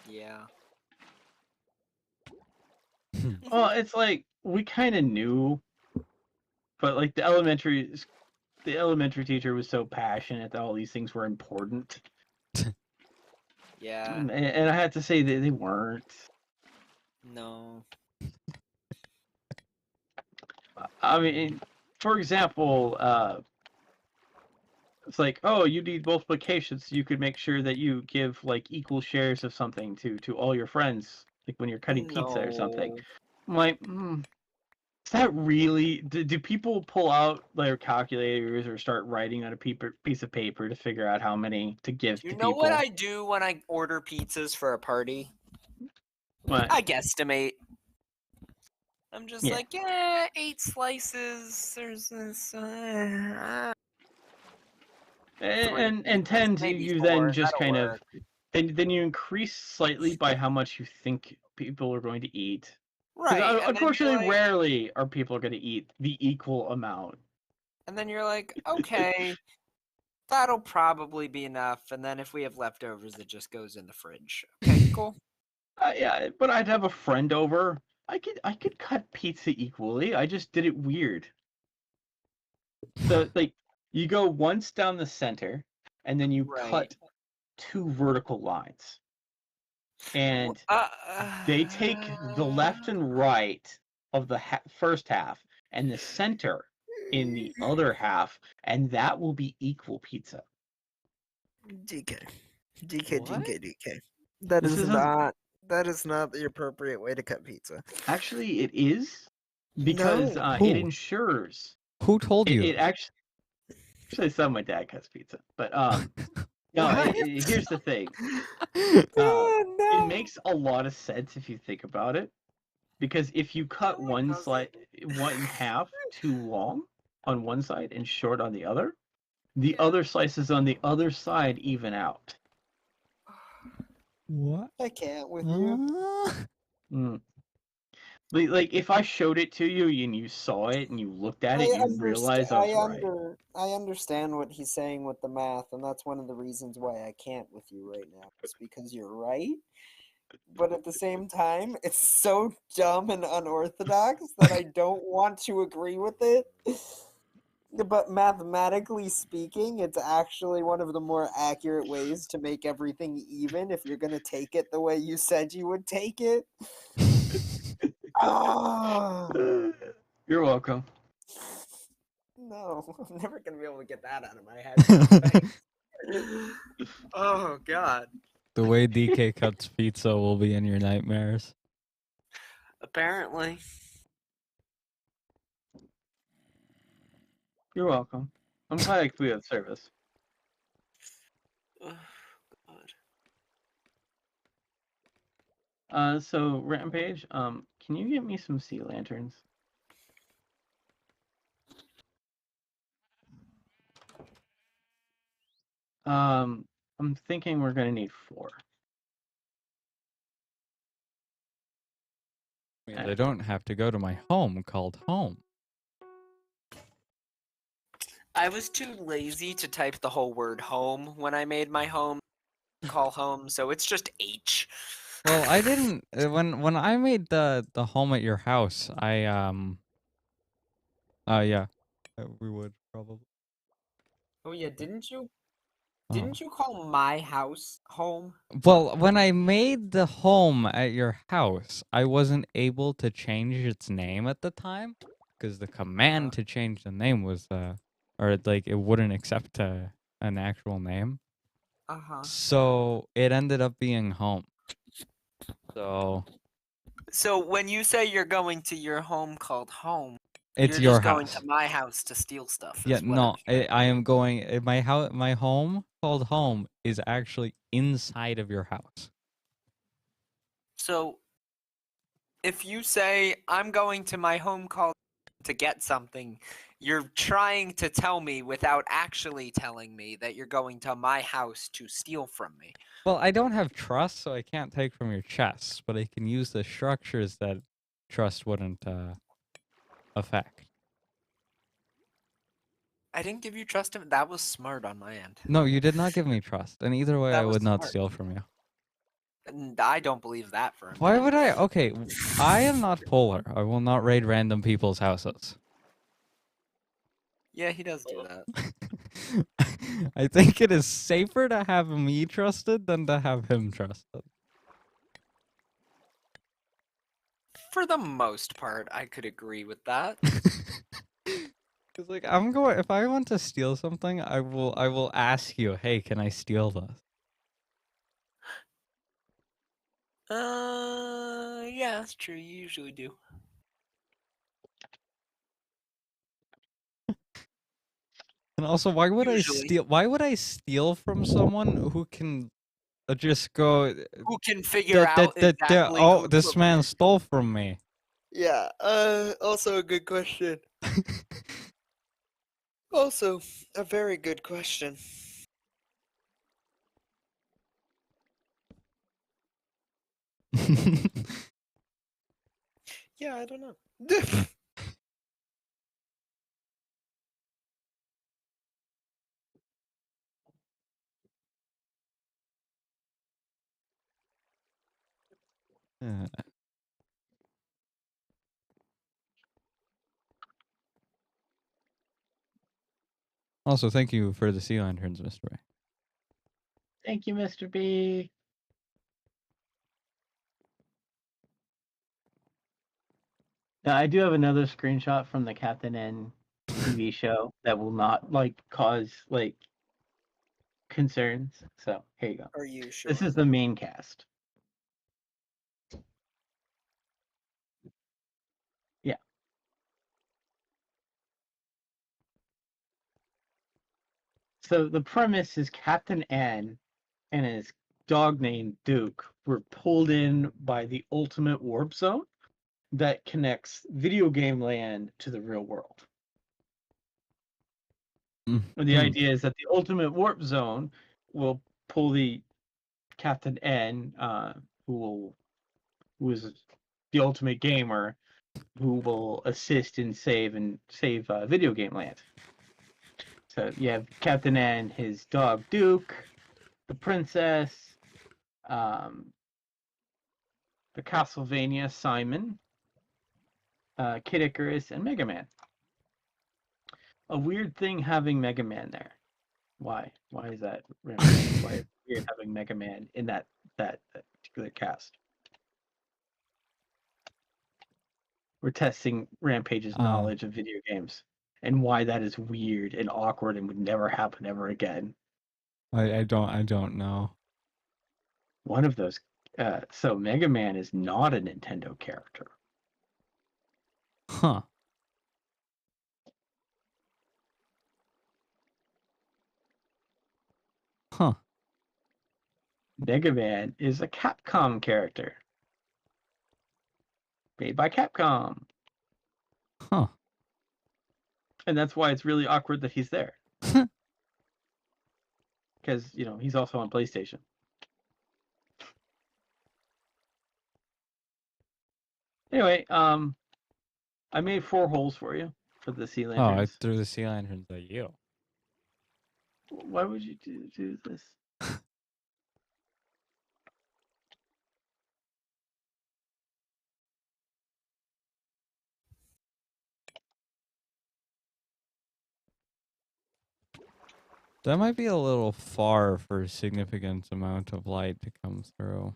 Yeah. Well, it's like we kind of knew, but like the elementary teacher was so passionate that all these things were important. Yeah. And I had to say that they weren't. No. I mean, for example, it's like, oh, you need multiplication, so you could make sure that you give like equal shares of something to all your friends, like when you're cutting pizza or something. I'm like, is that really? Do people pull out their calculators or start writing on a piece of paper to figure out how many to give to people? You know what I do when I order pizzas for a party? What? I guesstimate. I'm just like, 8 slices. There's this. And 10, maybe you 4, then just that'll kind work. of then you increase slightly by how much you think people are going to eat. Right. Because and unfortunately, then you're like, rarely are people going to eat the equal amount. and then you're like, okay, that'll probably be enough. And then if we have leftovers, it just goes in the fridge. Okay, cool. Yeah, but I'd have a friend over. I could cut pizza equally. I just did it weird. So like you go once down the center, and then you cut 2 vertical lines, and they take the left and right of the first half and the center in the other half, and that will be equal pizza. DK. What? That is not the appropriate way to cut pizza. Actually, it is, because it ensures. Who told you? It actually it's not my dad cuts pizza, but no. Here's the thing. It makes a lot of sense if you think about it, because if you cut one half too long on one side and short on the other, the other slices on the other side even out. What? I can't with you. Like if I showed it to you and you saw it and you looked at it, you realize I was right. I understand what he's saying with the math, and that's one of the reasons why I can't with you right now. It's because you're right, but at the same time, it's so dumb and unorthodox that I don't want to agree with it. But mathematically speaking, it's actually one of the more accurate ways to make everything even if you're going to take it the way you said you would take it. You're welcome. No, I'm never going to be able to get that out of my head. Oh God. The way DK cuts pizza will be in your nightmares. Apparently. You're welcome. I'm glad I could be of service. Oh, God. So Rampage, can you get me some sea lanterns? I'm thinking we're gonna need 4. I mean, they don't have to go to my home called home. I was too lazy to type the whole word home when I made my home call home, so it's just H. Well, I didn't when I made the home at your house. Yeah, we would probably. Oh yeah, didn't you Oh. call my house home? Well, when I made the home at your house, I wasn't able to change its name at the time because the command to change the name was or like it wouldn't accept an actual name. Uh-huh. So it ended up being home. So when you say you're going to your home called home, It's you're your just going house. to my house to steal stuff. Yeah, Is what I'm no, I am going. My house, my home called home is actually inside of your house. So if you say I'm going to my home called to get something, you're trying to tell me without actually telling me that you're going to my house to steal from me. Well, I don't have trust, so I can't take from your chests, but I can use the structures that trust wouldn't affect. I didn't give you trust in that was smart on my end. No, you did not give me trust, and either way, That I was would not smart. steal from you. And I don't believe that for a Why minute. would I? Okay, I am not polar. I will not raid random people's houses. Yeah, he does do that. I think it is safer to have me trusted than to have him trusted. For the most part, I could agree with that. Cause like I'm going, if I want to steal something, I will ask you, hey, can I steal this? Yeah, that's true. You usually do. And also, why would I Usually. steal? Why would I steal from someone who can just go? Who can figure out exactly Oh, who this took man it? stole from me. Yeah, also a good question. Also, a very good question. Yeah, I don't know. Yeah. Also, thank you for the sea lanterns, Mr. Ray. Thank you, Mr. B. Now, I do have another screenshot from the Captain N TV show that will not cause concerns. So here you go. Are you sure? This is the main cast. Yeah. So the premise is Captain N and his dog named Duke were pulled in by the ultimate warp zone that connects video game land to the real world. And the idea is that the ultimate warp zone will pull the Captain N, who is the ultimate gamer, who will assist and save video game land. So you have Captain N, his dog Duke, the princess, the Castlevania Simon, Kid Icarus, and Mega Man. A weird thing having Mega Man there. Why? Why is that? Why is it weird having Mega Man in that particular cast? We're testing Rampage's knowledge of video games and why that is weird and awkward and would never happen ever again. I don't know. One of those. So Mega Man is not a Nintendo character. Huh. Huh. Mega Man is a Capcom character. Made by Capcom. Huh. And that's why it's really awkward that he's there. Because, he's also on PlayStation. Anyway, I made 4 holes for you for the sea Oh, I lanterns. threw the sea lanterns at you. Why would you do this? That might be a little far for a significant amount of light to come through.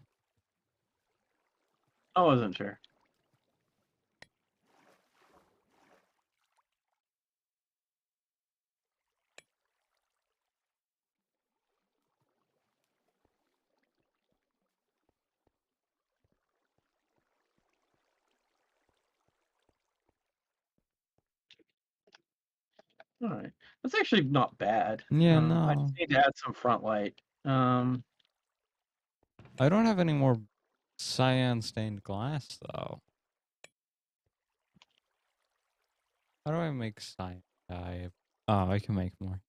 I wasn't sure. All right, that's actually not bad. Yeah, I no. just need to add some front light. I don't have any more cyan stained glass though. How do I make cyan dye? Oh, I can make more.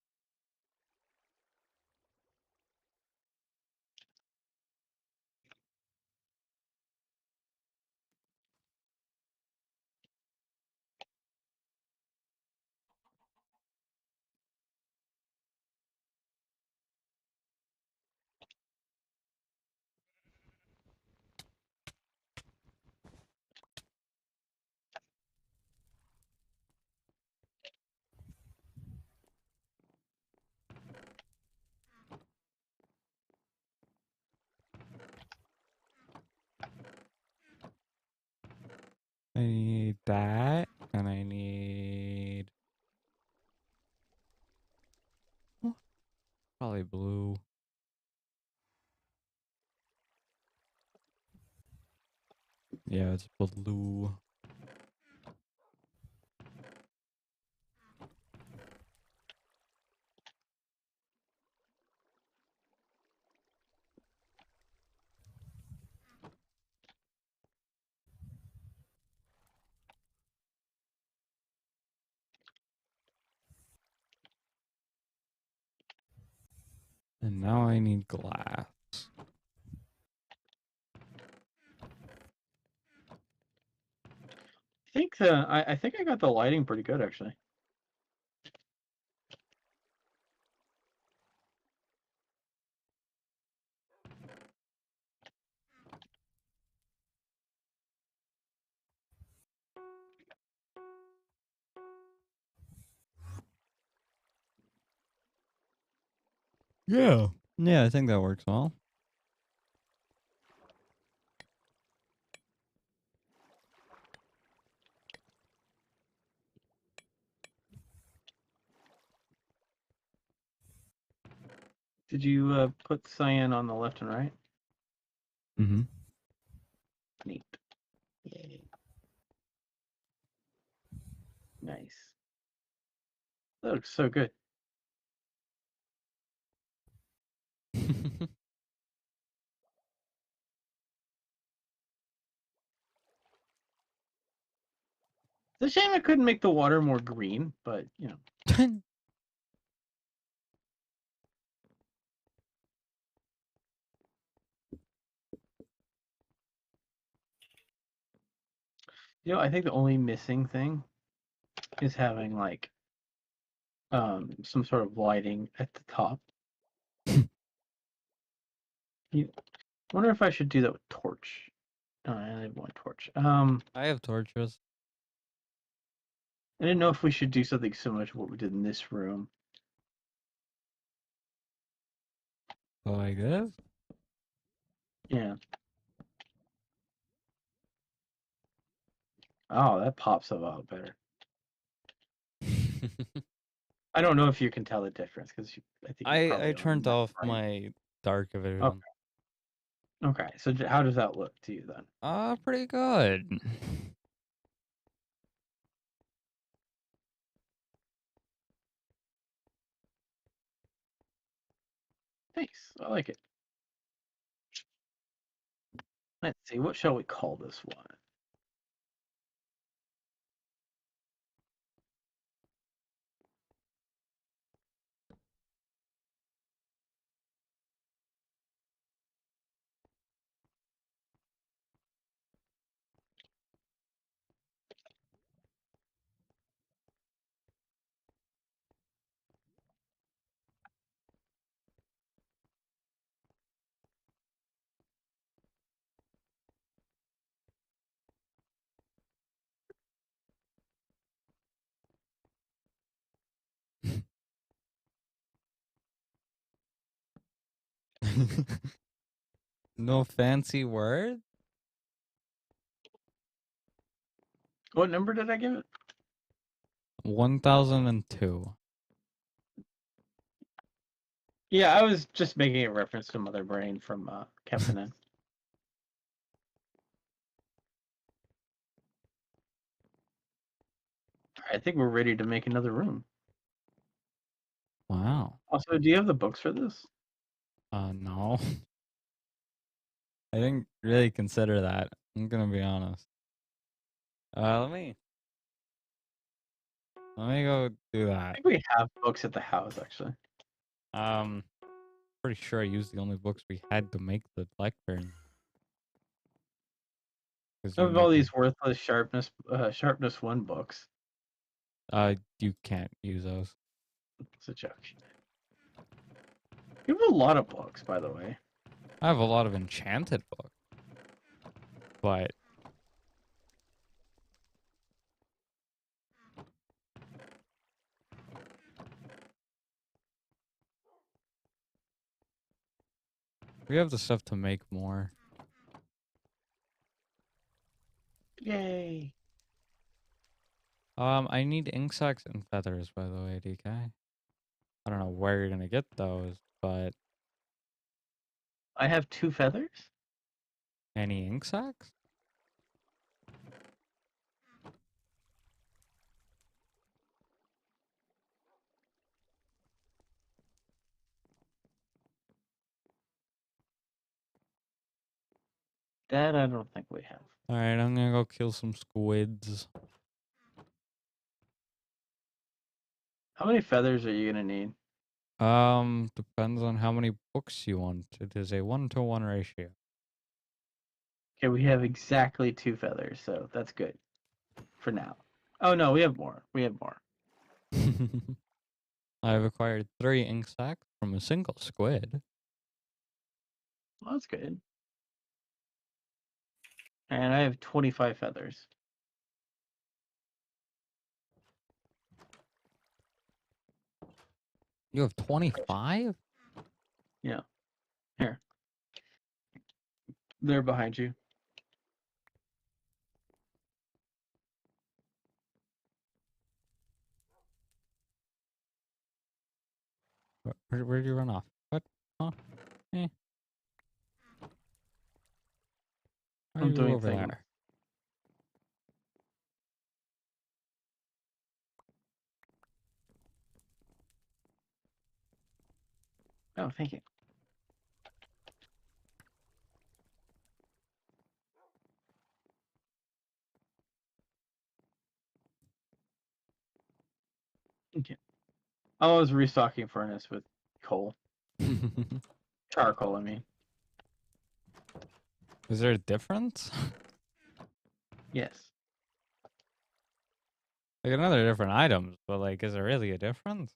I need that, and I need probably blue. Yeah, it's blue. And now I need glass. I think I got the lighting pretty good actually. Yeah. Yeah, I think that works well. Did you put cyan on the left and right? Mm-hmm. Neat. Yay. Nice. That looks so good. It's a shame I couldn't make the water more green, but I think the only missing thing is having like some sort of lighting at the top. Wonder if I should do that with torch. I only have one torch. I have torches. I didn't know if we should do something similar to what we did in this room. Like this? Yeah. Oh, that pops a lot better. I don't know if you can tell the difference because I think you probably I own turned that off brain. my dark vision. Okay. Okay, so how does that look to you then? Pretty good. Thanks. I like it. Let's see. What shall we call this one? No fancy word? What number did I give it? 1002. Yeah, I was just making a reference to Mother Brain from Captain N. I think we're ready to make another room. Wow. Also, do you have the books for this? No. I didn't really consider that. I'm gonna be honest. Let me go do I that. think we have books at the house, actually. Pretty sure I used the only books we had to make the Blackburn. Of all these worthless sharpness 1 books. You can't use those. It's a joke. You have a lot of books, by the way. I have a lot of enchanted books, but we have the stuff to make more. Yay! I need ink sacs and feathers, by the way, DK. I don't know where you're gonna get those, but I have 2 feathers? any ink sacs? That I don't think we have. Alright, I'm gonna go kill some squids. How many feathers are you gonna need? Depends on how many books you want. It is a 1-to-1 ratio. Okay, we have exactly 2 feathers, so that's good. For now. Oh no, we have more. We have more. I have acquired 3 ink sacs from a single squid. Well, that's good. And I have 25 feathers. You have 25? Yeah. Here. They're behind you. Where'd you run off? What? Huh? Eh. Why are I'm you doing over things. there? Oh, thank you. Okay. I was restocking furnace with coal. Charcoal, I mean. Is there a difference? Yes. Like, another different items, but like, is there really a difference?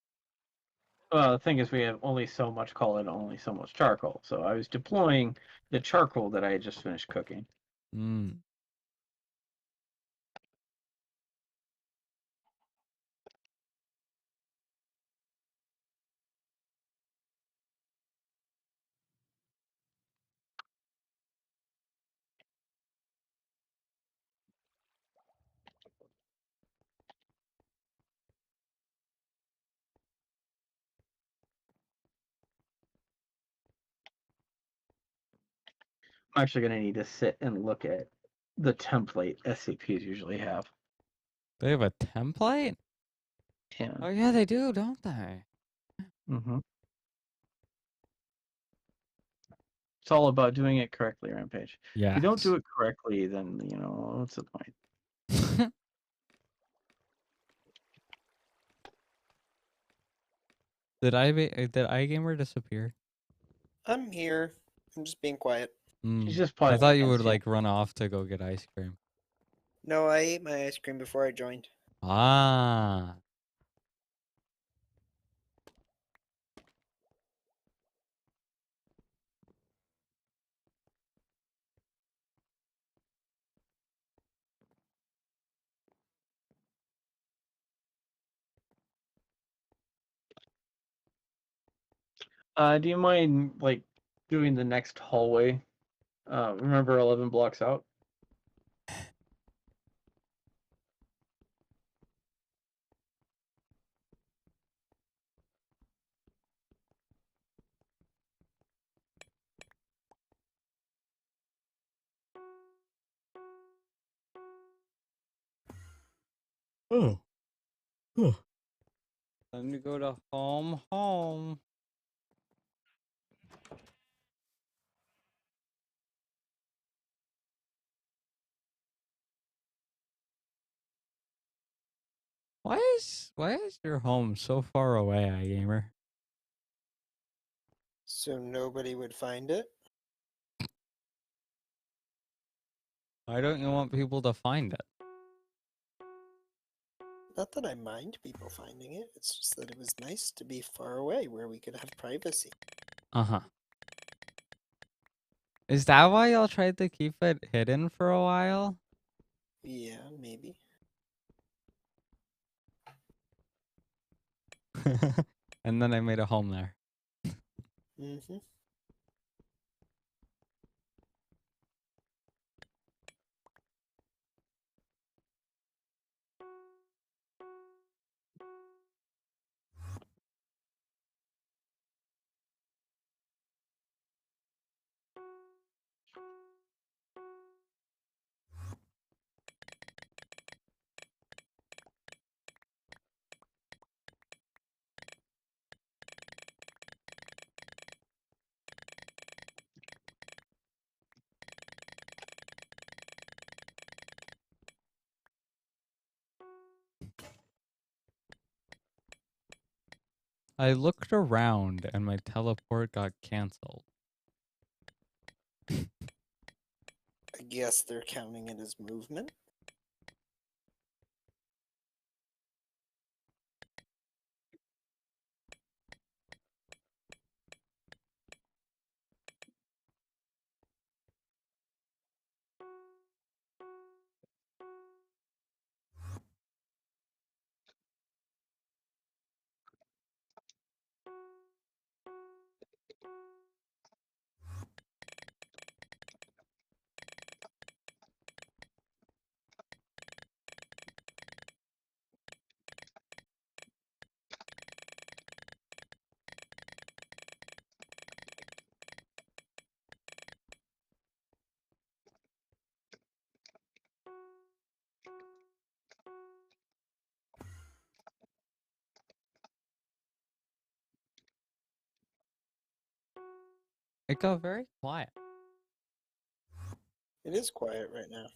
Well, the thing is, we have only so much coal and only so much charcoal. So I was deploying the charcoal that I had just finished cooking. Hmm. I'm actually going to need to sit and look at the template SCPs usually have. They have a template? Yeah. Oh yeah, they do, don't they? Mm-hmm. It's all about doing it correctly, Rampage. Yeah. If you don't do it correctly, then, what's the point? Did iGamer disappear? I'm here. I'm just being quiet. She's Mm. just I playing thought you would against you. like run off to go get ice cream. No, I ate my ice cream before I joined. Ah. Do you mind, like, doing the next hallway? Remember 11 blocks out? Oh. Time to go to home. Why is your home so far away, iGamer? So nobody would find it? Why don't you want people to find it? Not that I mind people finding it. It's just that it was nice to be far away where we could have privacy. Uh-huh. Is that why y'all tried to keep it hidden for a while? Yeah, maybe. And then I made a home there. Mm-hmm. I looked around and my teleport got canceled. I guess they're counting it as movement. It got very quiet. It is quiet right now.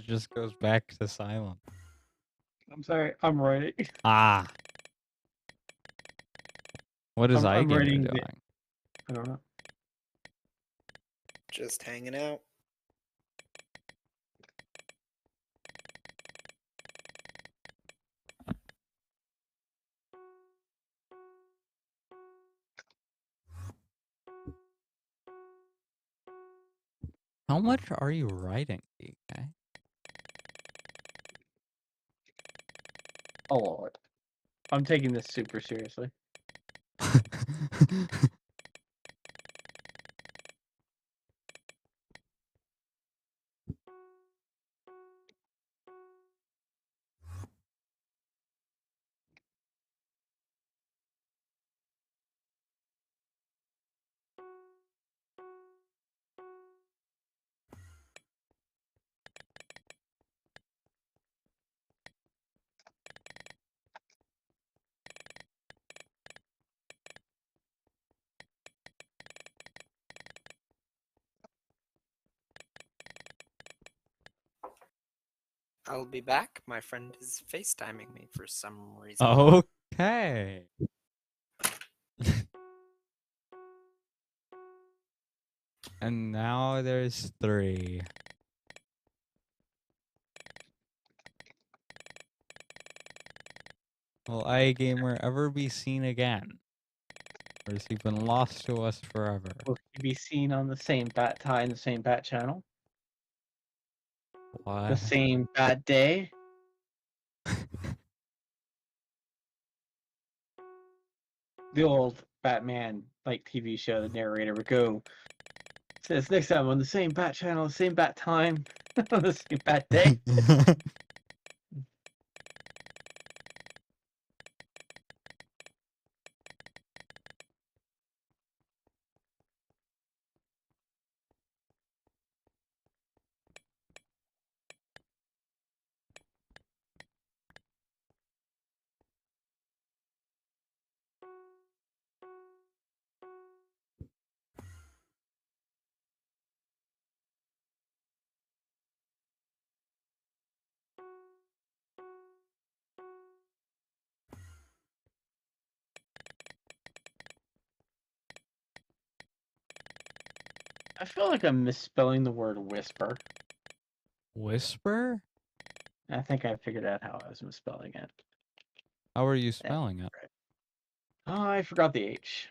just goes back to silent. I'm sorry. I'm writing. Ah. What is I'm iGamer writing doing? I don't know. Just hanging out. How much are you writing, DK? A lot. I'm taking this super seriously. I'll be back. My friend is FaceTiming me for some reason. Okay. And now there's 3. Will iGamer ever be seen again? Or has he been lost to us forever? Will he be seen on the same bat time, the same bat channel, the What? same bat day? The old Batman like TV show, the narrator would go says next time on the same bat channel, the same bat time, on the same bat day. I feel like I'm misspelling the word whisper. Whisper? I think I figured out how I was misspelling it. How are you spelling it? Oh, I forgot the H.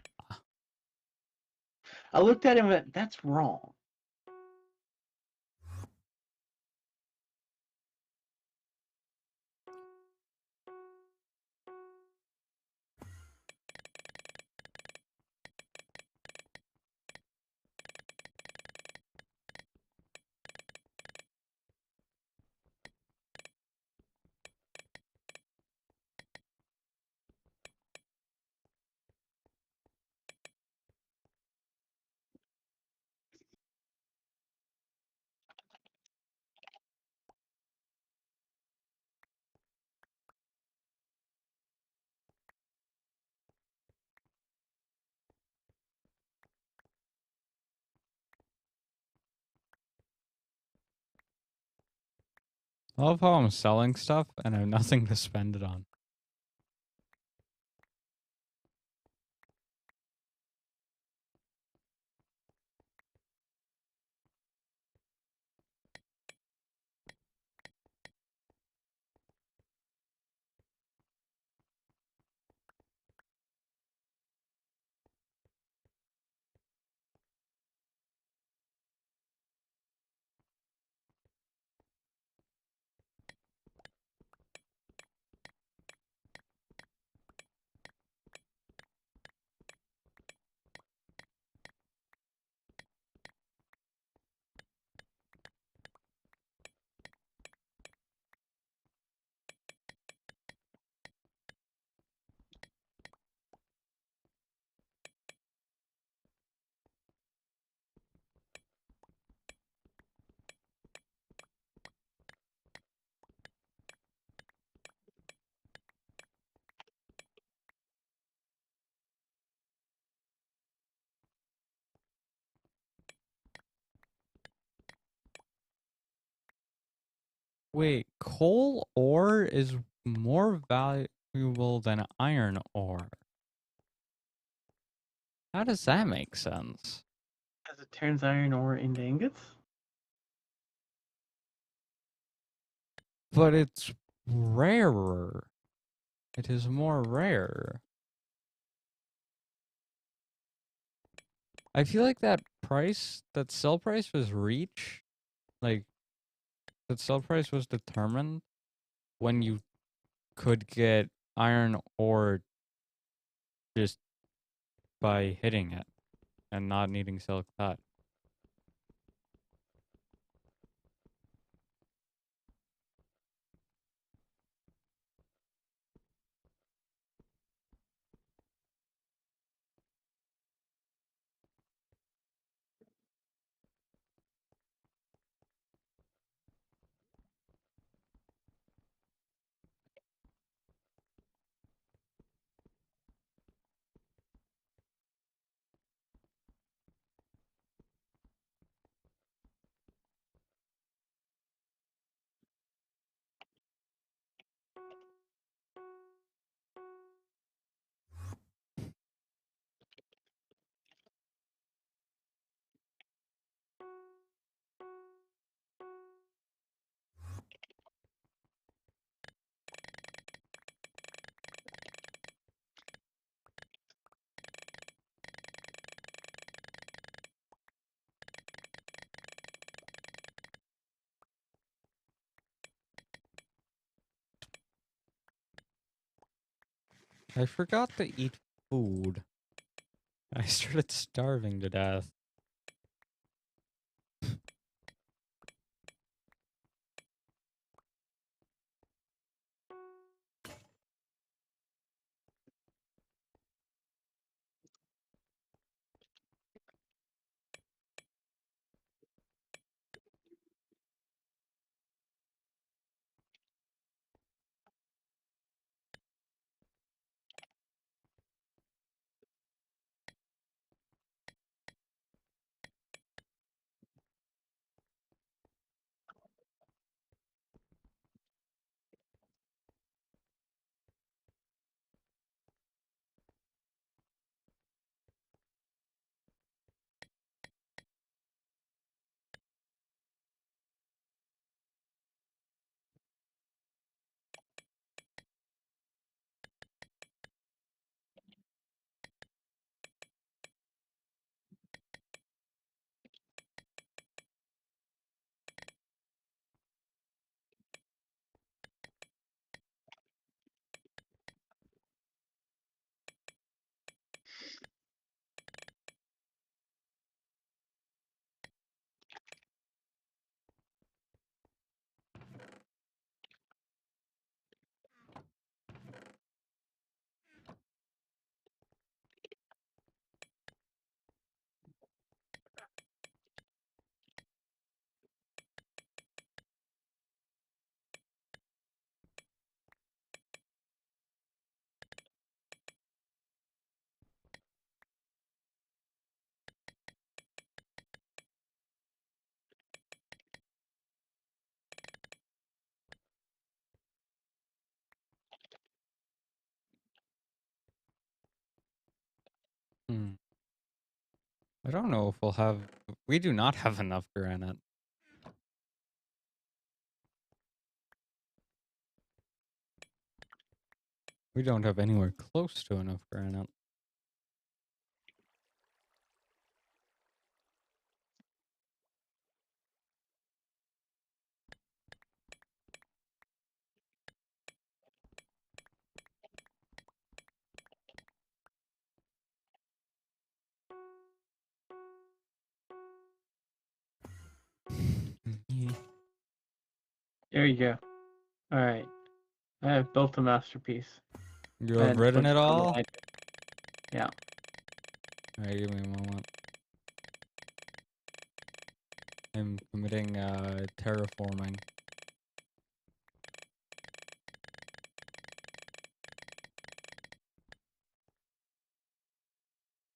I looked at him and went, that's wrong. I love how I'm selling stuff and I have nothing to spend it on. Wait, coal ore is more valuable than iron ore. How does that make sense? As it turns iron ore into ingots? But it's rarer. It is more rare. I feel like that sell price was like, that sell price was determined when you could get iron ore just by hitting it and not needing silk cut. I forgot to eat food. I started starving to death. Hmm. I don't know if we'll have... We do not have enough granite. We don't have anywhere close to enough granite. There you go. Alright. I have built a masterpiece. You have And written put it all? behind it. Yeah. Alright, give me a moment. I'm committing terraforming.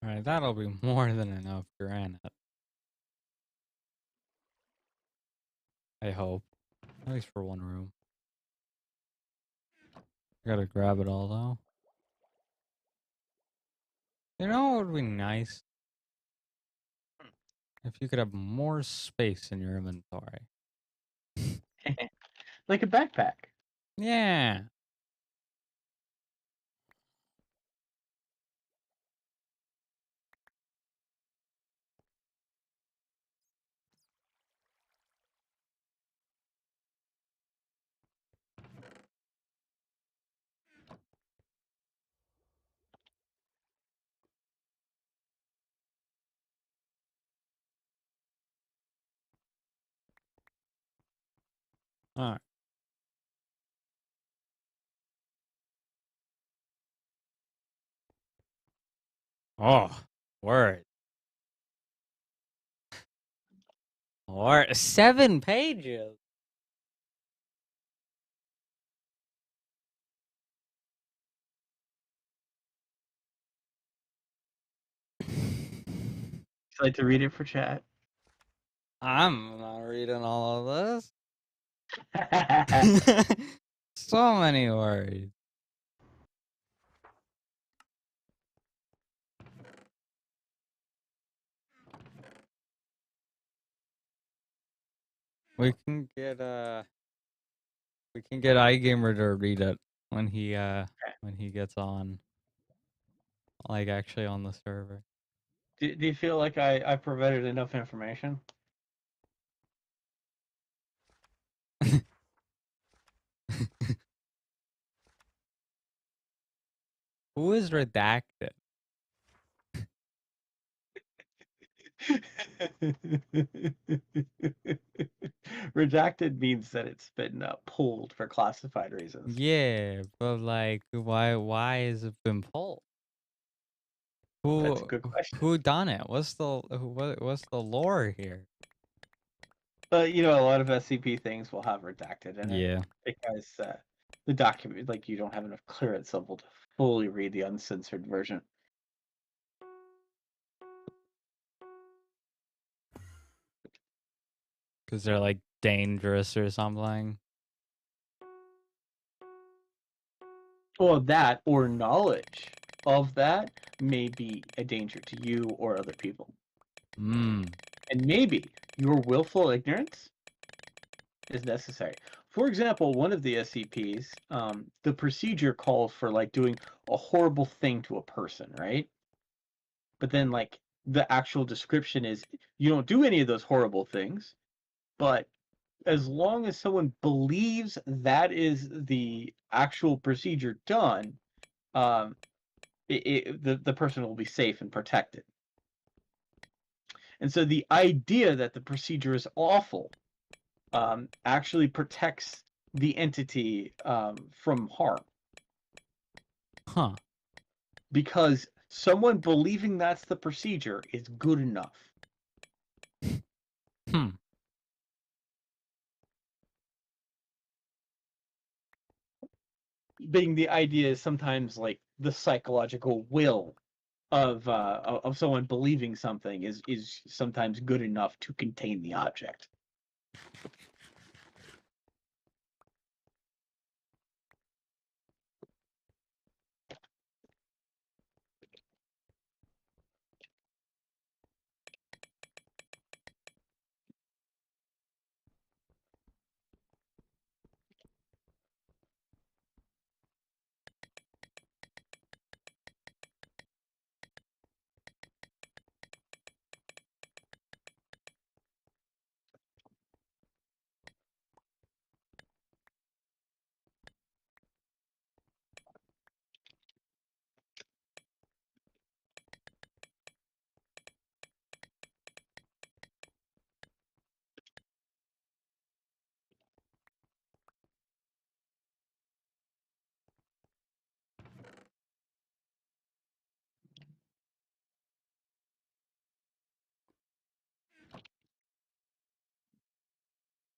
Alright, that'll be more than enough granite. I hope. At least for one room. Gotta grab it all though. You know what would be nice? If you could have more space in your inventory. Like a backpack. Yeah. Alright. Oh, word. Word. 7 pages. Would you like to read it for chat? I'm not reading all of this. So many words. We can get iGamer to read it when he gets on, like actually on the server. Do you feel like I provided enough information? Who is redacted? Redacted means that it's been pulled for classified reasons. Yeah, but like, why has it been pulled? That's a good question. Who done it? What's the lore here? But you know, a lot of SCP things will have redacted in it. Yeah. Because the document, like, you don't have enough clearance level to fully read the uncensored version. Because they're like dangerous or something. Well, that or knowledge of that may be a danger to you or other people. Mm. And maybe your willful ignorance is necessary. For example, one of the SCPs, the procedure calls for like doing a horrible thing to a person, right? But then like the actual description is you don't do any of those horrible things, but as long as someone believes that is the actual procedure done, the person will be safe and protected. And so the idea that the procedure is awful actually protects the entity from harm. Huh. Because someone believing that's the procedure is good enough. Hmm. Being the idea is sometimes like the psychological will of someone believing something is sometimes good enough to contain the object.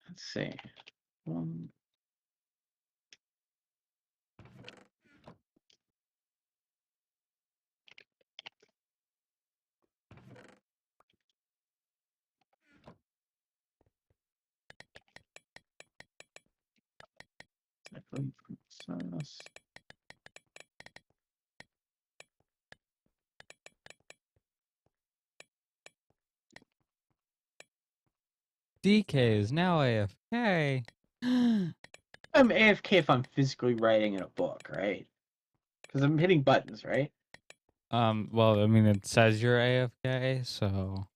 Let's see. DK is now AFK. I'm AFK if I'm physically writing in a book, right? Because I'm hitting buttons, right? Well, I mean, it says you're AFK, so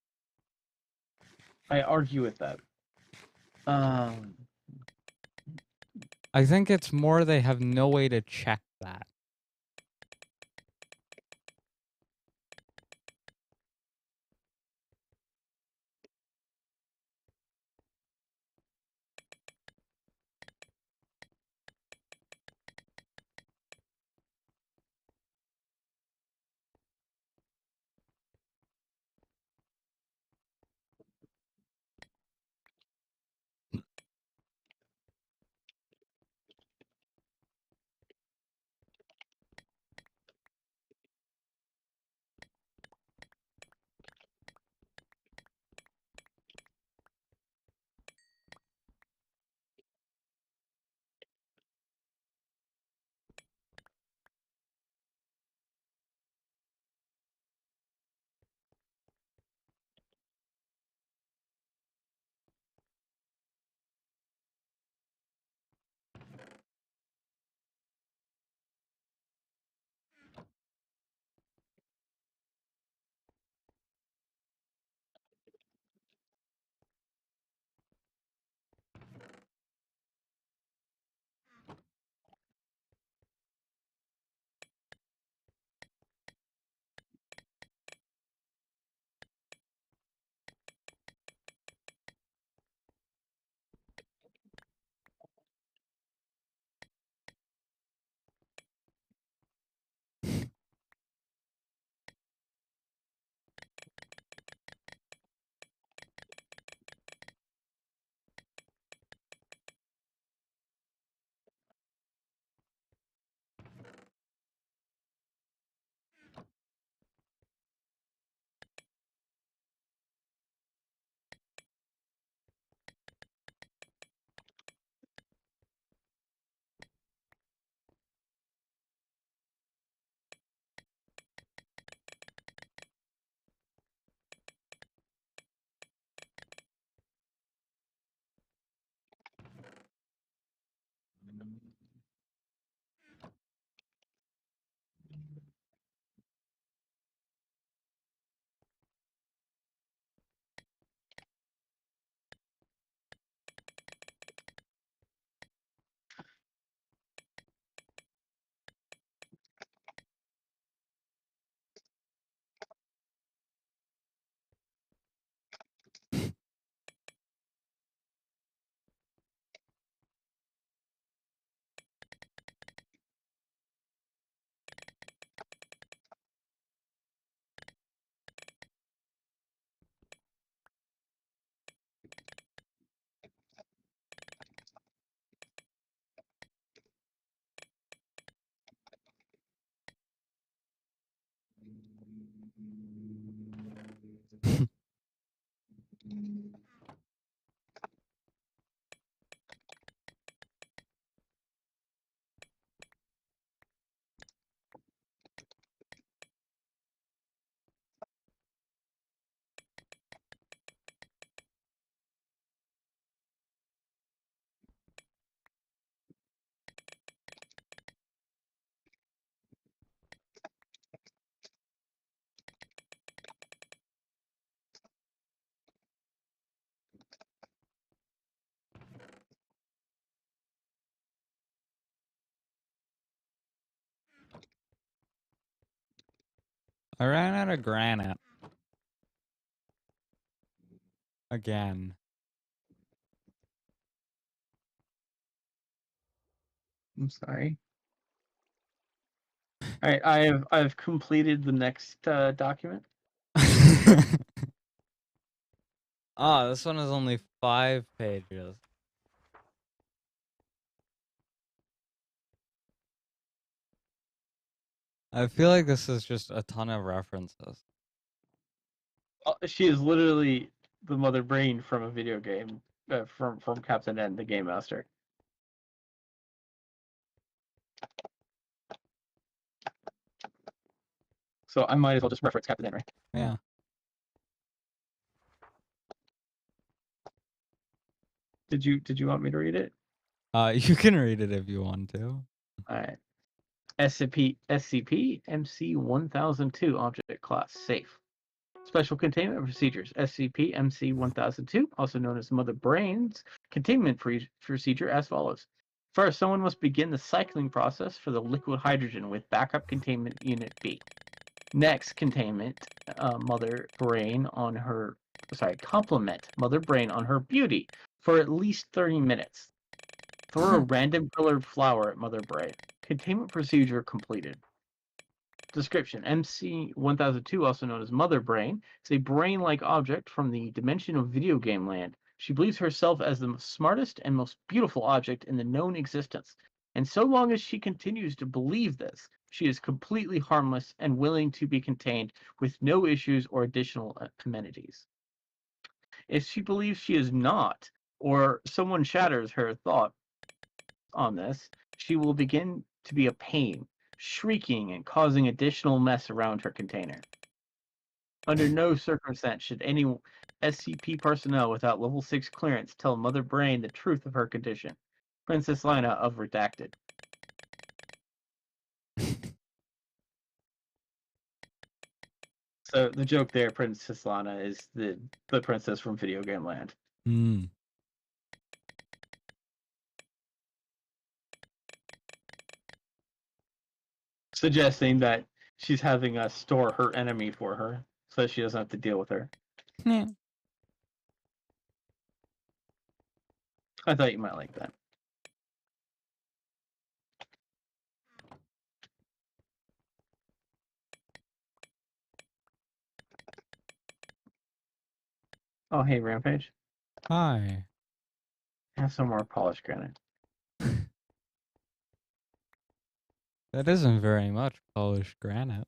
I argue with that. I think it's more they have no way to check that. I ran out of granite. Again. I'm sorry. All right, I've completed the next document. Oh, this one is only 5 pages. I feel like this is just a ton of references. She is literally the mother brain from a video game, from Captain N, the Game Master. So I might as well just reference Captain N, right? Yeah. Did you want me to read it? You can read it if you want to. All right. SCP MC-1002 object class safe. Special containment procedures. SCP MC-1002, also known as Mother Brain's containment procedure as follows. First, someone must begin the cycling process for the liquid hydrogen with backup containment unit B. Next, complement Mother Brain on her beauty for at least 30 minutes. Throw a random colored flower at Mother Brain. Containment procedure completed. Description. MC-1002, also known as Mother Brain, is a brain-like object from the dimension of video game land. She believes herself as the smartest and most beautiful object in the known existence. And so long as she continues to believe this, she is completely harmless and willing to be contained with no issues or additional amenities. If she believes she is not, or someone shatters her thought on this, she will begin to be a pain, shrieking and causing additional mess around her container. Under no circumstance should any SCP personnel without level 6 clearance tell Mother Brain the truth of her condition. Princess Lina of Redacted. So the joke there, Princess Lana, is the princess from Video Game Land. Hmm. Suggesting that she's having us store her enemy for her, so she doesn't have to deal with her. Yeah. I thought you might like that. Oh, hey, Rampage. Hi. Have some more polished granite. That isn't very much polished granite.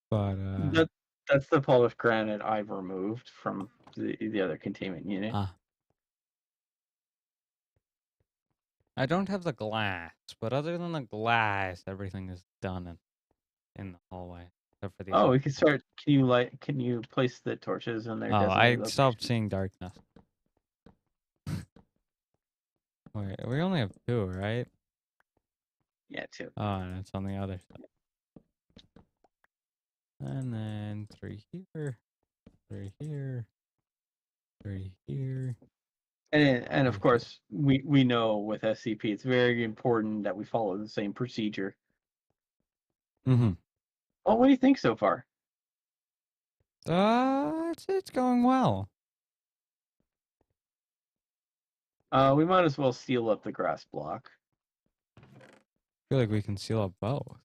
But That's the polished granite I've removed from the other containment unit. I don't have the glass, but other than the glass, everything is done in the hallway. Except for the Oh, we can start. Can you place the torches in their designated I stopped location? seeing darkness. Wait, we only have 2, right? Yeah, 2. Oh, and it's on the other side. And then 3 here, 3 here, 3 here. And of course, we know with SCP, it's very important that we follow the same procedure. Mm-hmm. Well, what do you think so far? It's going well. We might as well seal up the grass block. I feel like we can seal up both.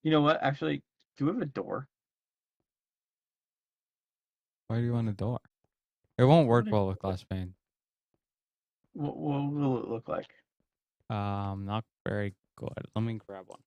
You know what? Actually, do we have a door? Why do you want a door? It won't work well with glass pane. What will it look like? Not very good. Let me grab one.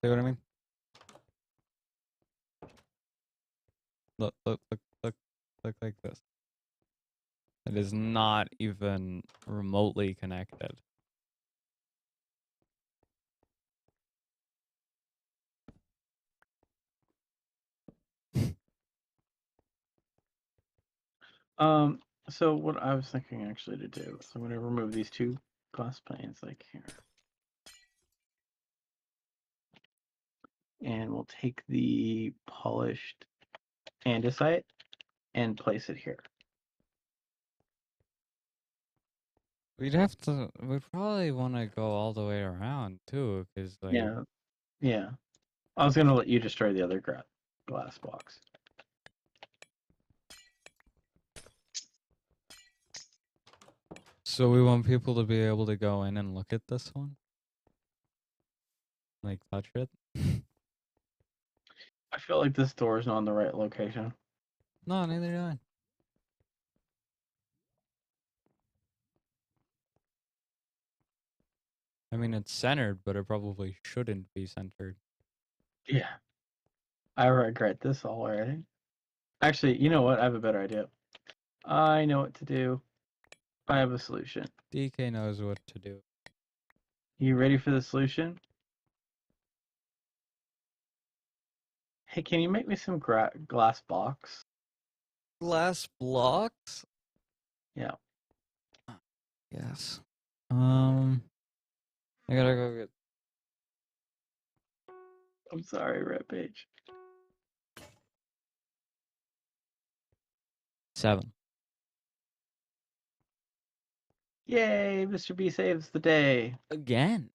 See what I mean? Look like this. It is not even remotely connected. So what I was thinking actually to do is I'm going to remove these 2 glass panes like here. And we'll take the polished andesite and place it here. We'd probably want to go all the way around too, because like Yeah. I was gonna let you destroy the other glass box. So we want people to be able to go in and look at this one? Like touch it? I feel like this door is not in the right location. No, neither do I. I mean, it's centered, but it probably shouldn't be centered. Yeah. I regret this already. Actually, you know what? I have a better idea. I know what to do. I have a solution. DK knows what to do. You ready for the solution? Hey, can you make me some glass box? Glass blocks? Yeah. Yes. I gotta go get. I'm sorry, Rampage. 7. Yay, Mr. B saves the day. Again.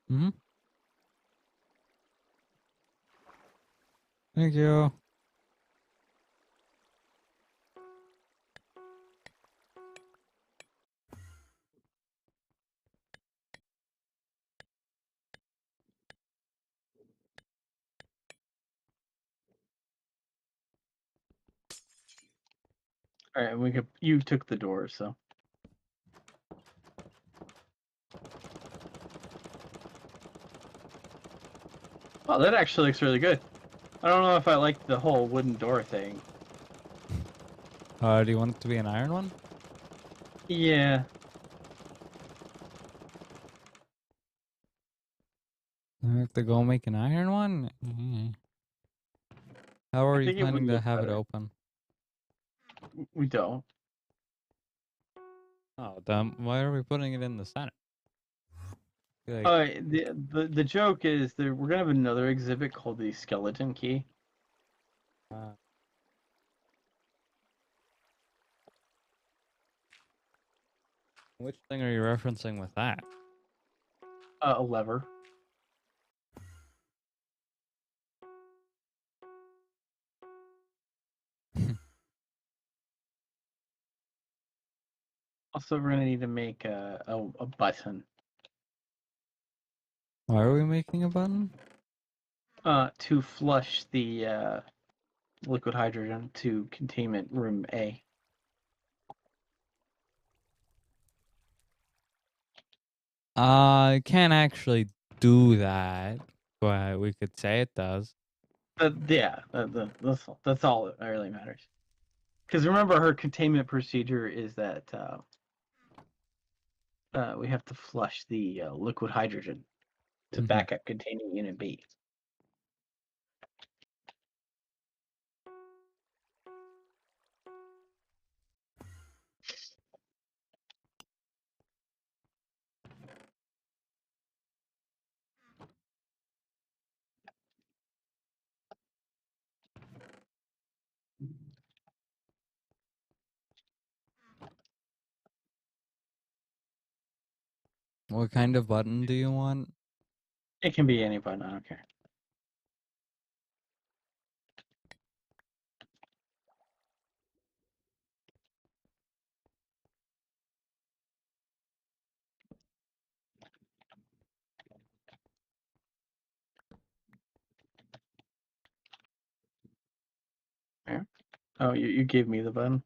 Hmm. Thank you. All right, you took the door, so. Oh, that actually looks really good. I don't know if I like the whole wooden door thing. Do you want it to be an iron one? Yeah. I have to go make an iron one? How are I you think it would planning to look have it better. open? We don't. Oh, then why are we putting it in the center? Like, The joke is that we're gonna have another exhibit called the skeleton key. which thing are you referencing with that? A lever. Also, we're gonna need to make a button. Why are we making a button? To flush the liquid hydrogen to containment room A. I can't actually do that, but we could say it does. Yeah, that's all that really matters. Because remember, her containment procedure is that we have to flush the liquid hydrogen to Mhm. backup containing unit B. What kind of button do you want? It can be any button, I don't care. Yeah. Oh, you gave me the button.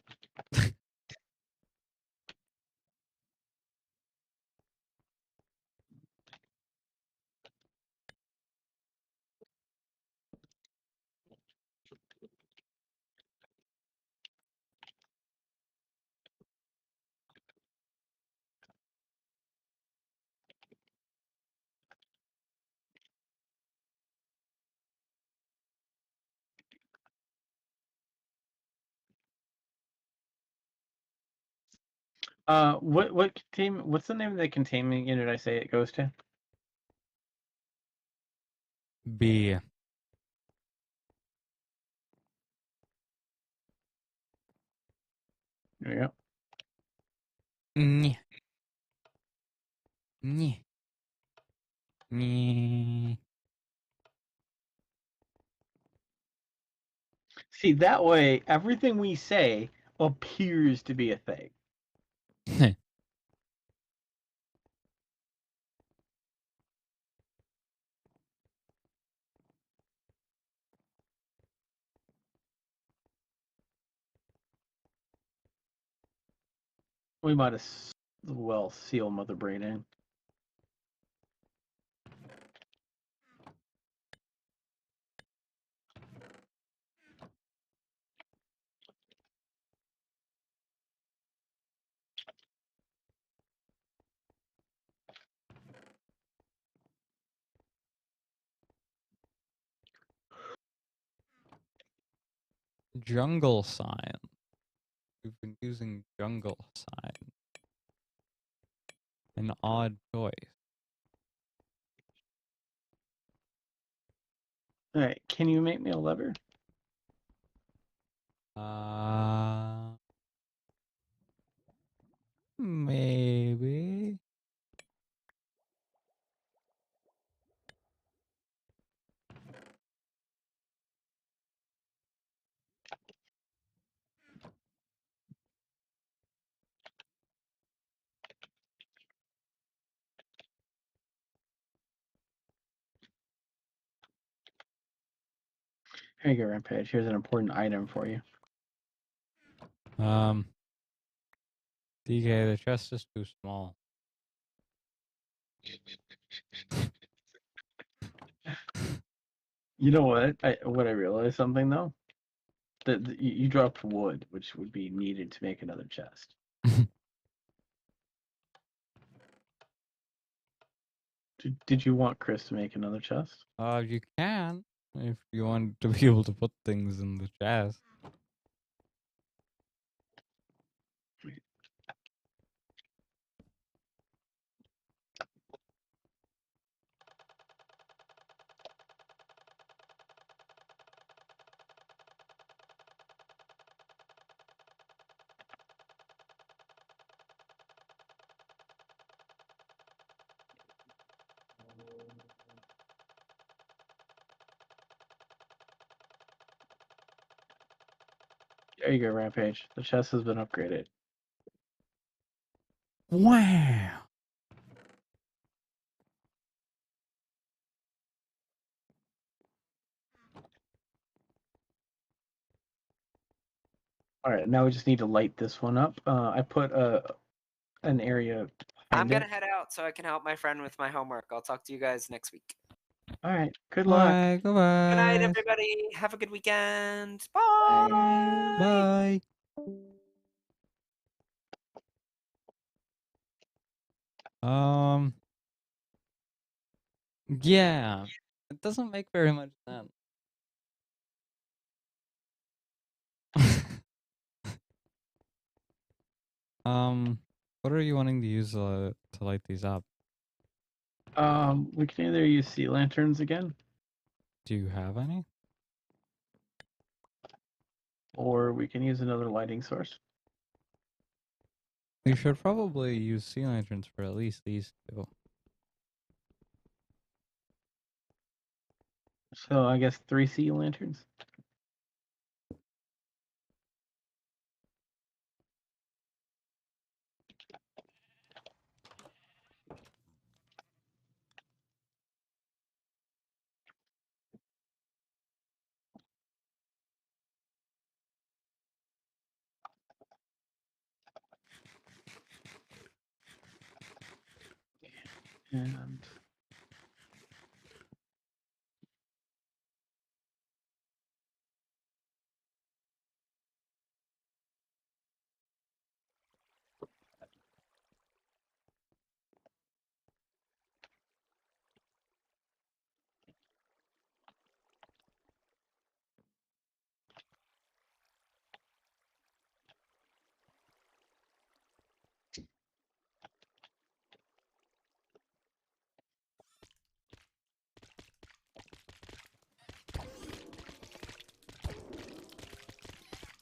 What's the name of the containment unit I say it goes to? B. There you go. Nyeh. Nyeh. Me. See, that way, everything we say appears to be a thing. We might as well seal Mother Brain in. Jungle sign. We've been using jungle sign. An odd choice. Alright, can you make me a lever? Maybe. Here you go, Rampage. Here's an important item for you. DK, the chest is too small. You know what? I realized something though. That you dropped wood, which would be needed to make another chest. Did you want Chris to make another chest? You can if you want to be able to put things in the chest. There you go, Rampage. The chest has been upgraded. Wow. All right, now we just need to light this one up. I put an area. I'm behind gonna it. head out so I can help my friend with my homework. I'll talk to you guys next week. All right. Good luck. Bye. Goodbye. Good night, everybody. Have a good weekend. Bye. Bye. Yeah. It doesn't make very much sense. What are you wanting to use to light these up? We can either use sea lanterns again, Do you have any? or we can use another lighting source. You should probably use sea lanterns for at least these two. So I guess 3 sea lanterns. And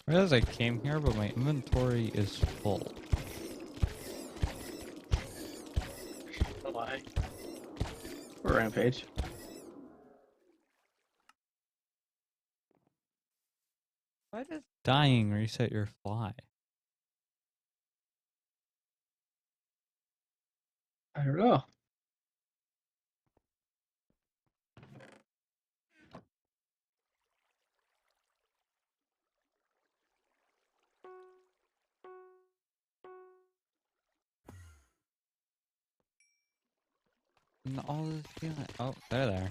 I realize I came here, but my inventory is full. why? Right. Rampage. Why does dying reset your fly? I don't know. And all this feeling. Oh, they're there.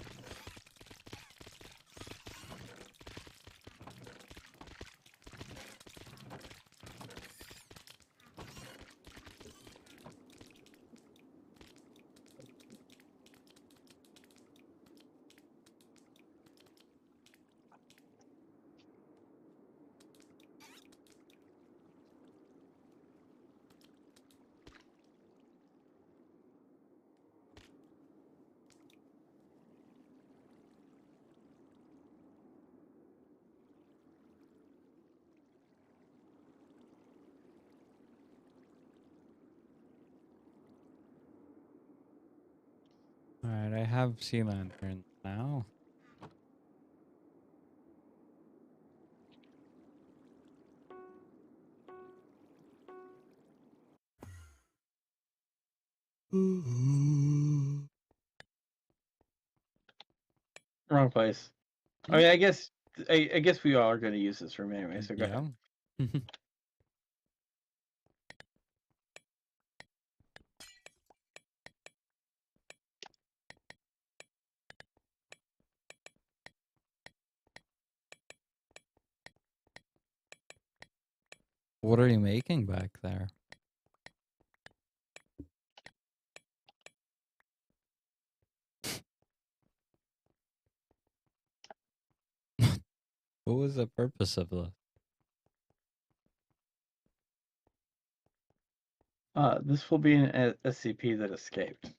Alright, I have sea lanterns now. Wrong place. I mean, I guess we all are going to use this room anyway. So go ahead. Yeah. What are you making back there? What was the purpose of this? This will be an SCP that escaped.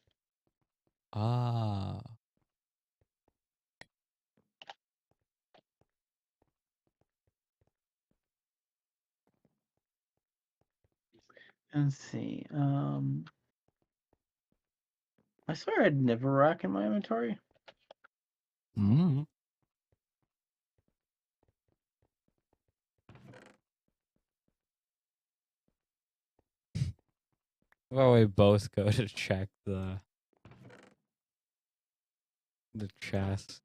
Ah. Let's see. I swear I had never rack in my inventory. Mm. Well, we both go to check the chest.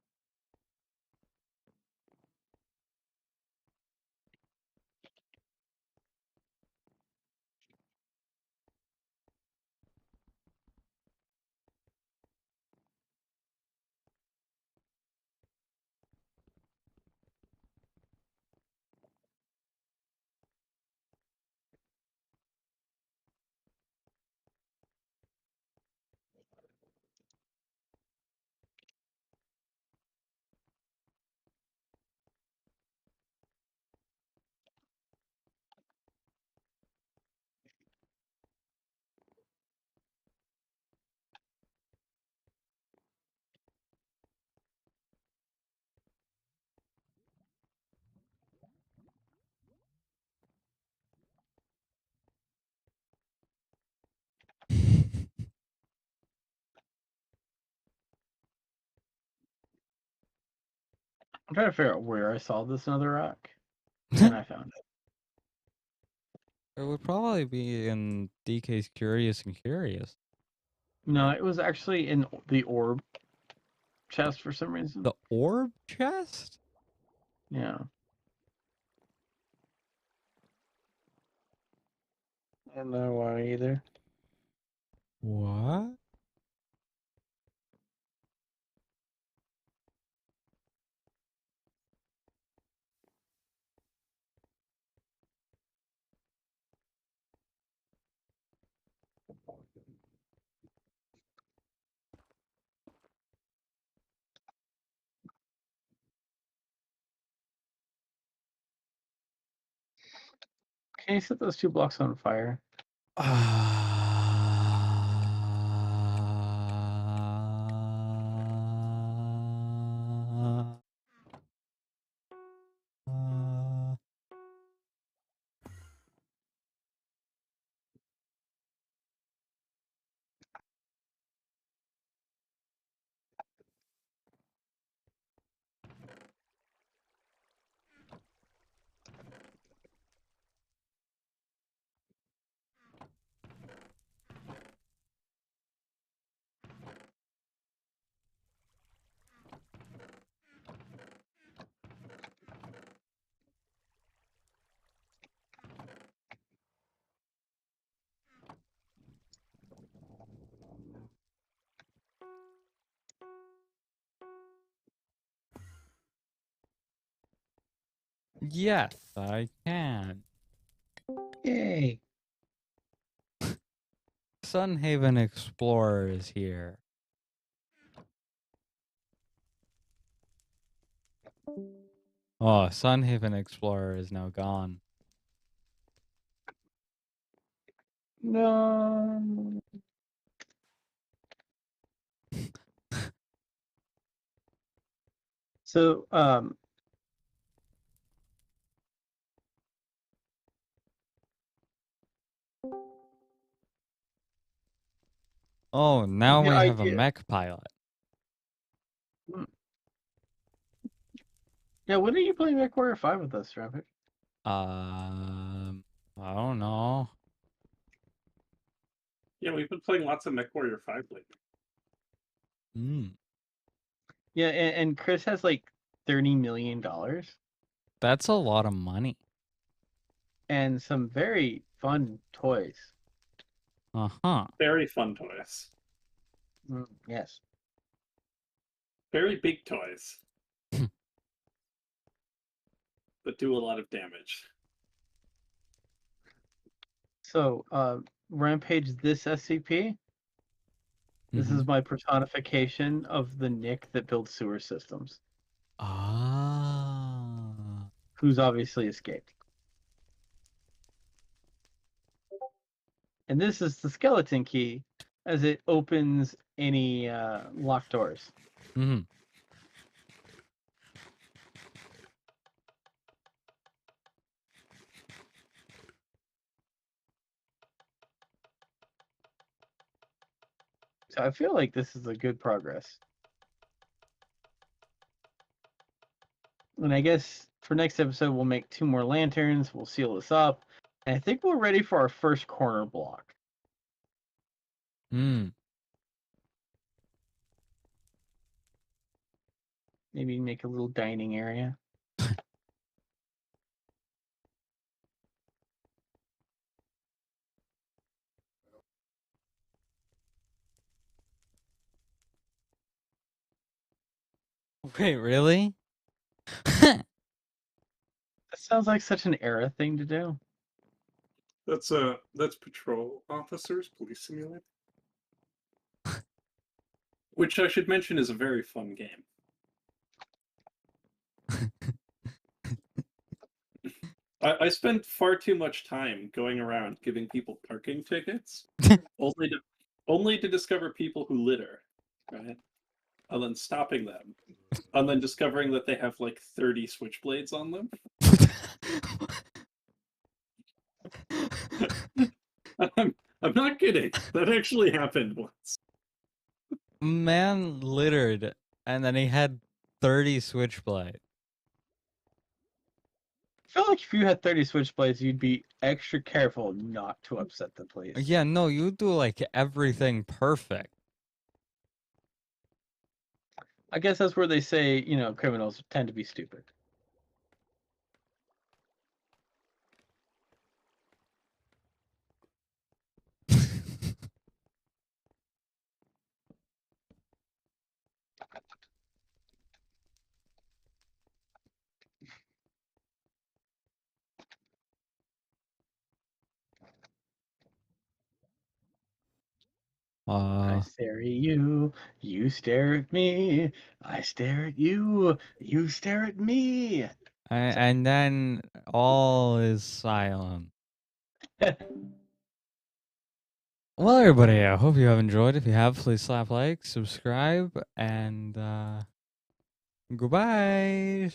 I'm trying to figure out where I saw this other rack, and I found it. It would probably be in DK's Curious and Curious. No, it was actually in the orb chest for some reason. The orb chest? Yeah. I don't know why either. What? Can you set those 2 blocks on fire? Yes, I can. Yay! Sunhaven Explorer is here. Oh, Sunhaven Explorer is now gone. No. So, Oh, now the we have a idea. mech pilot. Yeah, when are you playing MechWarrior 5 with us, Rapid? I don't know. Yeah, we've been playing lots of MechWarrior 5 lately. Hmm. Yeah, and Chris has like $30 million That's a lot of money. and some very fun toys. Uh-huh. Very fun toys. Yes. Very big toys. That do a lot of damage. So, Rampage, this SCP, this is my personification of the Nick that builds sewer systems, Ah. who's obviously escaped. And this is the skeleton key as it opens any locked doors. Mm-hmm. So I feel like this is a good progress. And I guess for next episode, we'll make 2 more lanterns. We'll seal this up. And I think we're ready for our first corner block. Hmm. Maybe make a little dining area. Wait, really? That sounds like such an era thing to do. That's Patrol Officers Police Simulator. Which I should mention is a very fun game. I spent far too much time going around giving people parking tickets, only to discover people who litter, right? And then stopping them, and then discovering that they have like 30 switchblades on them. I'm not kidding. That actually happened once. Man littered, and then he had 30 switchblade. I feel like if you had 30 switchblades, you'd be extra careful not to upset the police. Yeah, no, you do like everything perfect. I guess that's where they say, criminals tend to be stupid. I stare at you, you stare at me, I stare at you, you stare at me. And then all is silent. Well, everybody, I hope you have enjoyed. If you have, please slap like, subscribe, and goodbye.